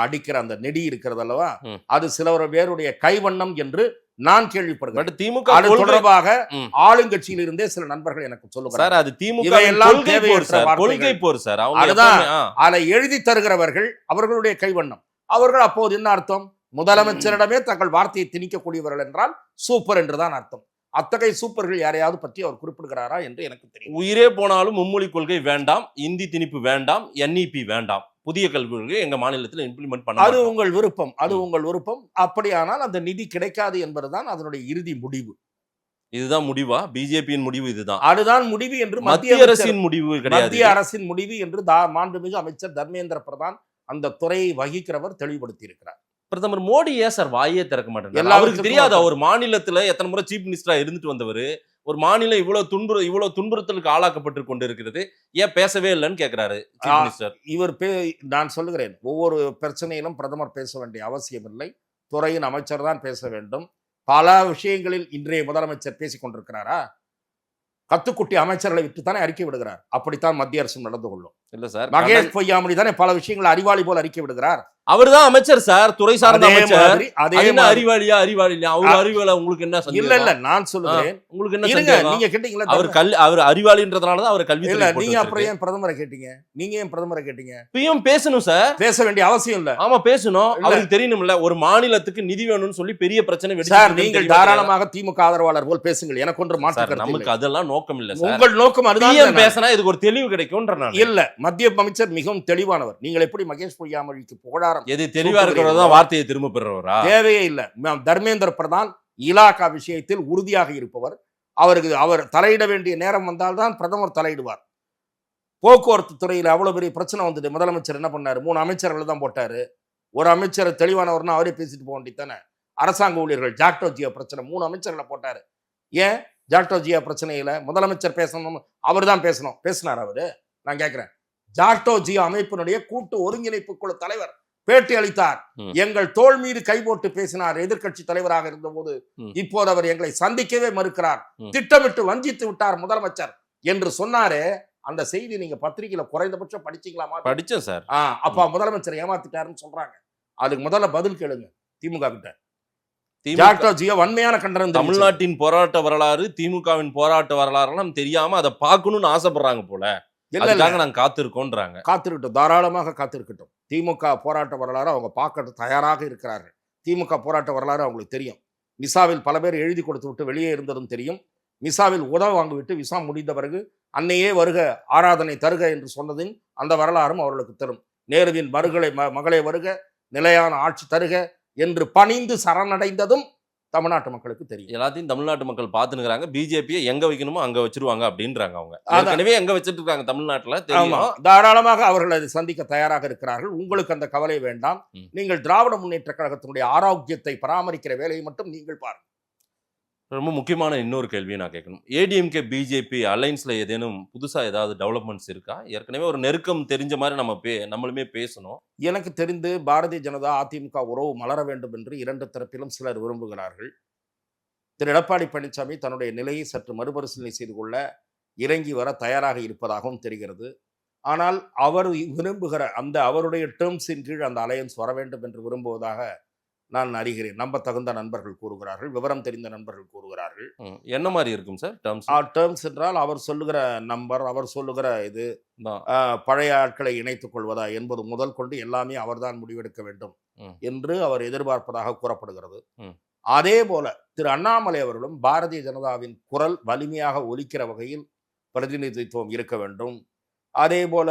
அடிக்கிற அந்த நெடி இருக்கிறது அல்லவா, அது சிலவர் பேருடைய கைவண்ணம் என்று நான் கேள்விப்படுகிறேன். திமுக அது தொடர்பாக ஆளுங்கட்சியில் இருந்தே சில நண்பர்கள் எனக்கு சொல்லுகிறார். அது திமுக எல்லாம் கொள்கை போர் சார். அதுதான் அதை எழுதி தருகிறவர்கள் அவர்களுடைய கைவண்ணம். அவர்கள் அப்போது என்ன அர்த்தம்? முதலமைச்சரிடமே தங்கள் வார்த்தையை திணிக்கக்கூடியவர்கள் என்றால் சூப்பர் என்றுதான் அர்த்தம். அத்தகைய சூப்பர்கள் யாரையாவது பற்றி அவர் குறிப்பிடுகிறாரா என்று எனக்கு தெரியும். உயிரே போனாலும் மும்மொழி கொள்கை வேண்டாம், இந்தி திணிப்பு வேண்டாம், NEP வேண்டாம், புதிய கல்வி கொள்கை எங்க மாநிலத்தில் இம்ப்ளிமெண்ட் பண்ண, அது உங்கள் விருப்பம், அது உங்கள் விருப்பம். அப்படியானால் அந்த நிதி கிடைக்காது என்பதுதான் அதனுடைய இறுதி முடிவு. இதுதான் முடிவா? பிஜேபியின் முடிவு இதுதான், அதுதான் முடிவு என்று மத்திய அரசின் முடிவு கிடையாது. மத்திய அரசின் முடிவு என்று மாண்புமிகு அமைச்சர் தர்மேந்திர பிரதான் அந்த துறையை வகிக்கிறவர் தெளிவுபடுத்தி இருக்கிறார். பிரதமர் மோடி ஏன் சார் வாயே திறக்க மாட்டேன்? அவருக்கு தெரியாத ஒரு மாநிலத்துல எத்தனை முறை சீஃப் மினிஸ்டரா இருந்துட்டு வந்தவர், ஒரு மாநிலம் இவ்வளவு துன்புறுத்தலுக்கு ஆளாக்கப்பட்டு கொண்டு இருக்கிறது, ஏன் பேசவே இல்லைன்னு கேட்கிறாரு சீஃப் மினிஸ்டர். நான் சொல்லுகிறேன், ஒவ்வொரு பிரச்சனையிலும் பிரதமர் பேச வேண்டிய அவசியம் இல்லை, துறையின் அமைச்சர் தான் பேச வேண்டும். பல விஷயங்களில் இன்றைய முதலமைச்சர் பேசிக் கொண்டிருக்கிறாரா? கத்துக்குட்டி அமைச்சர்களை விட்டுத்தானே அறிக்கை விடுகிறார். அப்படித்தான் மத்திய அரசு நடந்து கொள்ளும். இல்ல சார், மகேஷ் பொய்யாமொழி தானே பல விஷயங்கள் அறிவாளி போல் அறிக்கை விடுகிறார். அவர்தான் அமைச்சர் சார், துறை சார்ந்த அமைச்சர். அதே அறிவாளியா அவர் அறிவாளி, உங்களுக்கு என்ன? இல்ல நான் சொல்லுகிறேன், உங்களுக்கு என்ன? நீங்க கேட்டீங்களா அவர் அறிவாளின்றதுனாலதான் அவர் கல்வி. இல்ல, நீங்க அப்புறம் ஏன் பிரதமரை கேட்டீங்க? நீங்க ஏன் பிரதமரை கேட்டீங்க? பிஎம் பேசணும் சார், பேச வேண்டிய அவசியம் இல்ல. ஆமா பேசணும், அவருக்கு தெரியணும்ல. ஒரு மாநிலத்துக்கு நிதி வேணும்னு சொல்லி பெரிய பிரச்சனை வெடிச்சு. சார், நீங்கள் தாராளமாக திமுக ஆதரவாளர் போல் பேசுங்கள், எனக்கு ஒன்று மாற்று. நமக்கு அதெல்லாம் நோக்கம் இல்ல சார். உங்கள் நோக்கம் அதுதான். பேசினா இதுக்கு ஒரு தெளிவு கிடைக்கும். இல்ல, மத்திய அமைச்சர் மிகவும் தெளிவானவர். நீங்கள் எப்படி மகேஷ் பொய்யாமொழிக்கு புகழாரம் எது தெளிவா இருக்கிறதா வார்த்தையை திரும்ப பெறுறவரா? தேவையே இல்லை. தர்மேந்திர பிரதான் இலாகா விஷயத்தில் உறுதியாக இருப்பவர். அவர் தலையிட வேண்டிய நேரம் வந்தால்தான் பிரதமர் தலையிடுவார். போக்குவரத்து துறையில் அவ்வளவு பெரிய பிரச்சனை வந்தது, முதலமைச்சர் என்ன பண்ணாரு? 3 அமைச்சர்கள் தான் போட்டாரு. ஒரு அமைச்சர் தெளிவானவர்னா அவரே பேசிட்டு போக வேண்டியதானே. அரசாங்க ஊழியர்கள் ஜாக்டோ ஜியோ பிரச்சனை 3 அமைச்சர்களை போட்டாரு. ஏன் ஜாக்டோ ஜியோ பிரச்சனையில முதலமைச்சர் பேசணும், அவர் தான் பேசணும்? பேசினார் அவரு? நான் கேட்கிறேன். ஜாக்டோ ஜியோ அமைப்பினுடைய கூட்டு ஒருங்கிணைப்பு குழு தலைவர் பேட்டி அளித்தார். எங்கள் தோள் மீது கை போட்டு பேசினார் எதிர்கட்சி தலைவராக இருந்த போது. இப்போது அவர் எங்களை சந்திக்கவே மறுக்கிறார், திட்டமிட்டு வஞ்சித்து விட்டார் முதலமைச்சர் என்று சொன்னாரே. அந்த செய்தி நீங்க பத்திரிகையில குறைந்தபட்சம் படிச்சீங்களா? படிச்சேன் சார். அப்ப முதலமைச்சர் ஏமாத்திட்டாருன்னு சொல்றாங்க. அதுக்கு முதல்ல பதில் கேளுங்க திமுக கிட்ட. ஜாக்டோ ஜியோ வன்மையான கண்டனம். தமிழ்நாட்டின் போராட்ட வரலாறு, திமுகவின் போராட்ட வரலாறு தெரியாம அதை பார்க்கணும்னு ஆசைப்படுறாங்க போல. நாங்க காத்திருக்கோன்றாங்க. காத்திருக்கட்டும், தாராளமாக காத்திருக்கட்டும். திமுக போராட்ட வரலாறு அவங்க பார்க்க தயாராக இருக்கிறார்கள். திமுக போராட்ட வரலாறு அவங்களுக்கு தெரியும். மிசாவில் பல பேர் எழுதி கொடுத்து விட்டு வெளியே இருந்ததும் தெரியும். மிசாவில் உதவி வாங்கிவிட்டு விசா முடிந்த பிறகு அன்னையே வருக, ஆராதனை தருக என்று சொன்னதின் அந்த வரலாறும் அவர்களுக்கு தரும். நேருவின் மகளே வருக, நிலையான ஆட்சி தருக என்று பணிந்து சரணடைந்ததும் தமிழ்நாட்டு மக்களுக்கு தெரியும். எல்லாத்தையும் தமிழ்நாட்டு மக்கள் பார்த்துனுங்கிறாங்க. பிஜேபியை எங்க வைக்கணுமோ அங்க வச்சிருவாங்க அப்படின்றாங்க. அவங்க ஏற்கனவே எங்க வச்சிட்டு இருக்காங்க தமிழ்நாட்டுல தெரியும். தாராளமாக அவர்கள் அதை சந்திக்க தயாராக இருக்கிறார்கள். உங்களுக்கு அந்த கவலை வேண்டாம். நீங்கள் திராவிட முன்னேற்ற கழகத்தினுடைய ஆரோக்கியத்தை பராமரிக்கிற வேலையை மட்டும் நீங்கள் பாருங்கள். ரொம்ப முக்கியமான இன்னொரு கேள்வியை நான் கேட்கணும். ஏடிஎம்கே பிஜேபி அலைன்ஸ்ல ஏதேனும் புதுசா ஏதாவது டெவலப்மெண்ட்ஸ் இருக்கா? ஏற்கனவே ஒரு நெருக்கம் தெரிஞ்ச மாதிரி நம்மளுமே பேசணும். எனக்கு தெரிந்து பாரதிய ஜனதா அதிமுக உறவு மலர வேண்டும் என்று 2 தரப்பிலும் சிலர் விரும்புகிறார்கள். திரு எடப்பாடி பழனிசாமி தன்னுடைய நிலையை சற்று மறுபரிசீலனை செய்து கொள்ள இறங்கி வர தயாராக இருப்பதாகவும் தெரிகிறது. ஆனால் அவர் விரும்புகிற அந்த அவருடைய டேர்ம்ஸின் கீழ் அந்த அலையன்ஸ் வர வேண்டும் என்று விரும்புவதாக நான் அறிகிறேன். நம்பத்தகுந்த நண்பர்கள் கூறுகிறார்கள், விவரம் தெரிந்த நண்பர்கள் கூறுகிறார்கள். என்ன மாதிரி இருக்கும் சார் டேர்ம்ஸ்? டேர்ம்ஸ் என்றால் அவர் சொல்லுகிற நம்பர், அவர் சொல்லுகிற இது பழைய ஆட்களை இணைத்துக் கொள்வதா என்பது முதல் கொண்டு எல்லாமே அவர்தான் முடிவெடுக்க வேண்டும் என்று அவர் எதிர்பார்ப்பதாக கூறப்படுகிறது. அதே போல திரு அண்ணாமலை அவர்களும் பாரதிய ஜனதாவின் குரல் வலிமையாக ஒலிக்கிற வகையில் பிரதிநிதித்துவம் இருக்க வேண்டும், அதே போல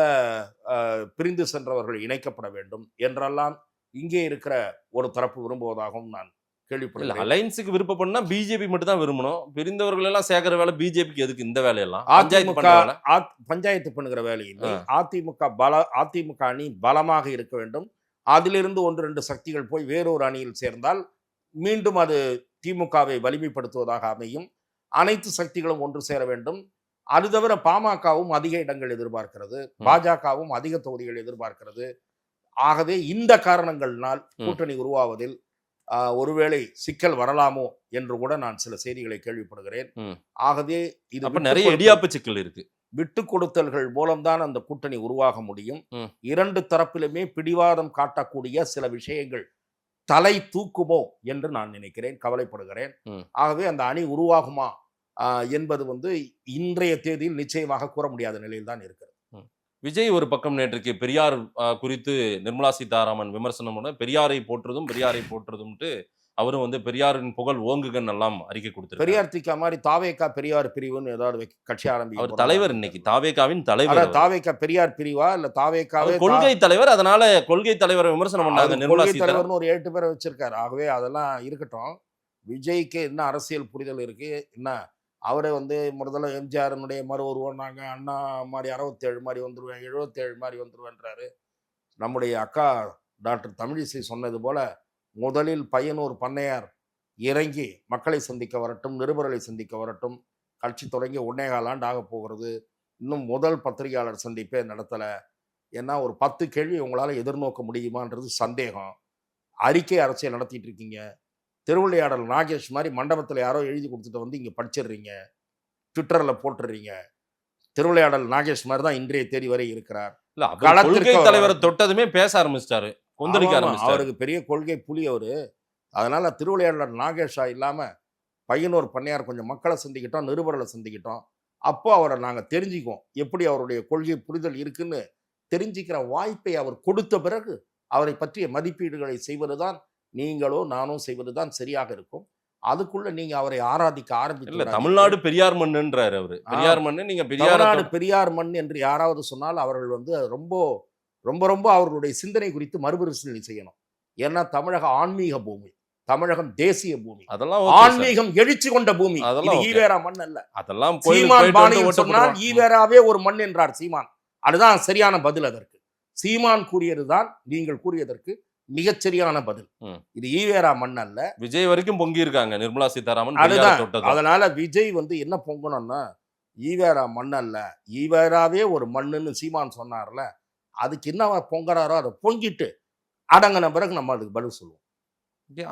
பிரிந்து சென்றவர்கள் இணைக்கப்பட வேண்டும் என்றெல்லாம் இங்கே இருக்கிற ஒரு தரப்பு விரும்புவதாகவும் நான் கேள்விப்படல. அலைன்ஸுக்கு விருப்பப்படனா பிஜேபி மட்டும் தான் விரும்பணும், பிரிந்தவர்கள் எல்லாம் சேர்க்கிற வேலை பிஜேபிக்கு எதுக்கு இந்த வேலையெல்லாம்? பஞ்சாயத்து பண்ணுகிற வேலையில் அதிமுக அணி பலமாக இருக்க வேண்டும். அதிலிருந்து 1-2 சக்திகள் போய் வேறொரு அணியில் சேர்ந்தால் மீண்டும் அது திமுகவை வலிமைப்படுத்துவதாக அமையும். அனைத்து சக்திகளும் ஒன்று சேர வேண்டும். அது தவிர பாமகவும் அதிக இடங்கள் எதிர்பார்க்கிறது, பாஜகவும் அதிக தொகுதிகள் எதிர்பார்க்கிறது. ஆகவே இந்த காரணங்கள்னால் கூட்டணி உருவாவதில் ஒருவேளை சிக்கல் வரலாமோ என்று கூட நான் சில செய்திகளை கேள்விப்படுகிறேன். ஆகவே இது நிறைய இடியாப்பு சிக்கல் இருக்கு. விட்டு கொடுத்தல்கள் மூலம்தான் அந்த கூட்டணி உருவாக முடியும். 2 தரப்பிலுமே பிடிவாதம் காட்டக்கூடிய சில விஷயங்கள் தலை தூக்குமோ என்று நான் நினைக்கிறேன், கவலைப்படுகிறேன். ஆகவே அந்த அணி உருவாகுமா என்பது இன்றைய தேதியில் நிச்சயமாக கூற முடியாத நிலையில் தான் இருக்கிறது. விஜய் ஒரு பக்கம் நேற்றுக்கு பெரியார் குறித்து நிர்மலா சீதாராமன் விமர்சனம் பண்ண, பெரியாரை போற்றுறதும்ட்டு அவரும் பெரியாரின் புகழ் ஓங்குகன் எல்லாம் அறிக்கை கொடுத்தார். பெரியார் திக்கா மாதிரி தாவேகா பெரியார் பிரிவுன்னு ஏதாவது கட்சி ஆரம்பிக்கும். அவர் தலைவர், இன்னைக்கு தாவேகாவின் தலைவர். தாவேகா பெரியார் பிரிவா இல்ல தாவேகாவே கொள்கை தலைவர், அதனால கொள்கை தலைவரை விமர்சனம் பண்ணாங்க. நிர்மலா சீதாராமன் ஒரு 8 பேரை வச்சிருக்காரு. ஆகவே அதெல்லாம் இருக்கட்டும். விஜய்க்கு என்ன அரசியல் புரிதல் இருக்கு, என்ன அவரை முதல்ல எம்ஜிஆருடைய மறு உருவானாங்க, அண்ணா மாதிரி 67 மாதிரி வந்துருவேன், 77 மாதிரி வந்துருவேன்றாரு. நம்முடைய அக்கா டாக்டர் தமிழிசை சொன்னது போல முதலில் பையனூர் பண்ணையார் இறங்கி மக்களை சந்திக்க வரட்டும், நிருபர்களை சந்திக்க வரட்டும். கட்சி தொடங்கி 1.25 ஆண்டு ஆக போகிறது. இன்னும் முதல் பத்திரிகையாளர் சந்திப்பே நடத்தலை. ஏன்னா ஒரு 10 கேள்வி உங்களால் எதிர்நோக்க முடியுமான்றது சந்தேகம். அறிக்கை அரசியல் நடத்திட்டு இருக்கீங்க. திருவிளையாடல் நாகேஷ் மாதிரி மண்டபத்தில் யாரோ எழுதி கொடுத்துட்டு இங்கே படிச்சிடுறீங்க, ட்விட்டரில் போட்டுடுறீங்க. திருவிளையாடல் நாகேஷ் மாதிரி தான் இன்றைய தேதி வரை இருக்கிறார். கொள்கை தலைவரை தொட்டதுமே பேச ஆரம்பிச்சிட்டாரு, கொந்தளிக்க ஆரம்பிச்சாரு. அவருக்கு பெரிய கொள்கை புலி அவரு. அதனால திருவிளையாடல் நாகேஷா இல்லாம பையனூர் பண்ணையார் கொஞ்சம் மக்களை சந்திக்கிட்டோம், நிருபர்களை சந்திக்கிட்டோம். அப்போ அவரை நாங்கள் தெரிஞ்சுக்குவோம், எப்படி அவருடைய கொள்கை புரிதல் இருக்குன்னு தெரிஞ்சுக்கிற வாய்ப்பை அவர் கொடுத்த பிறகு அவரை பற்றிய மதிப்பீடுகளை செய்வதுதான் நீங்களோ நானோ செய்வதுதான் சரியாக இருக்கும். அதுக்குள்ள நீங்க அவரை ஆராதிக்க ஆரம்பித்து தமிழ்நாடு பெரியார் மண்ணுன்றாரு அவரு. பெரியார் மண்ணு, நீங்க தமிழ்நாடு பெரியார் மண் என்று யாராவது சொன்னால் அவர்கள் ரொம்ப ரொம்ப ரொம்ப அவர்களுடைய சிந்தனை குறித்து மறுபரிசீலனை செய்யணும். ஏன்னா தமிழக ஆன்மீக பூமி, தமிழகம் தேசிய பூமி, அதெல்லாம் ஆன்மீகம் எழுச்சி கொண்ட பூமி. ஈவேரா மண் அல்ல. அதெல்லாம் சீமான் பாணியில் சொன்னால் ஈவேராவே ஒரு மண் என்றார் சீமான். அதுதான் சரியான பதில். அதற்கு சீமான் கூறியதுதான் நீங்கள் கூறியதற்கு மிகச்சரியான பதில். இது ஈவேரா மண் அல்ல. விஜய் வரைக்கும் பொங்கி இருக்காங்க நிர்மலா சீதாராமன். அதனால விஜய் என்ன பொங்கணும்னா ஈவேரா மண் அல்ல, ஈவேராவே ஒரு மண்ணுன்னு சீமான் சொன்னார்ல, அதுக்கு என்ன பொங்குறாரோ அதை பொங்கிட்டு அடங்கின பிறகு நம்ம அதுக்கு பதில் சொல்லுவோம்.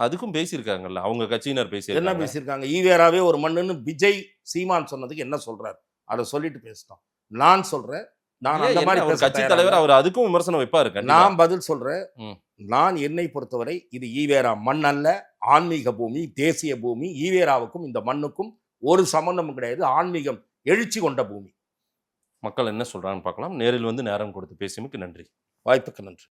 அதுக்கும் பேசியிருக்காங்கல்ல அவங்க கட்சியினர். என்ன பேசியிருக்காங்க? ஈவேராவே ஒரு மண்ணுன்னு விஜய் சீமான் சொன்னதுக்கு என்ன சொல்றாரு அதை சொல்லிட்டு பேசிட்டோம். நான் சொல்றேன், நான் அந்த மாதிரி கட்சி தலைவர், அவர் அதுக்கும் விமர்சனம் வைப்பாரு. நான் பதில் சொல்றேன். நான் என்னை பொறுத்தவரை இது ஈவேரா மண் அல்ல, ஆன்மீக பூமி, தேசிய பூமி. ஈவேராவுக்கும் இந்த மண்ணுக்கும் ஒரு சம்பந்தமும் கிடையாது. ஆன்மீகம் எழுச்சி கொண்ட பூமி. மக்கள் என்ன சொல்றாங்கன்னு பார்க்கலாம். நேரில் நேரம் கொடுத்து பேசியமைக்கு நன்றி. வாய்ப்புக்கு நன்றி.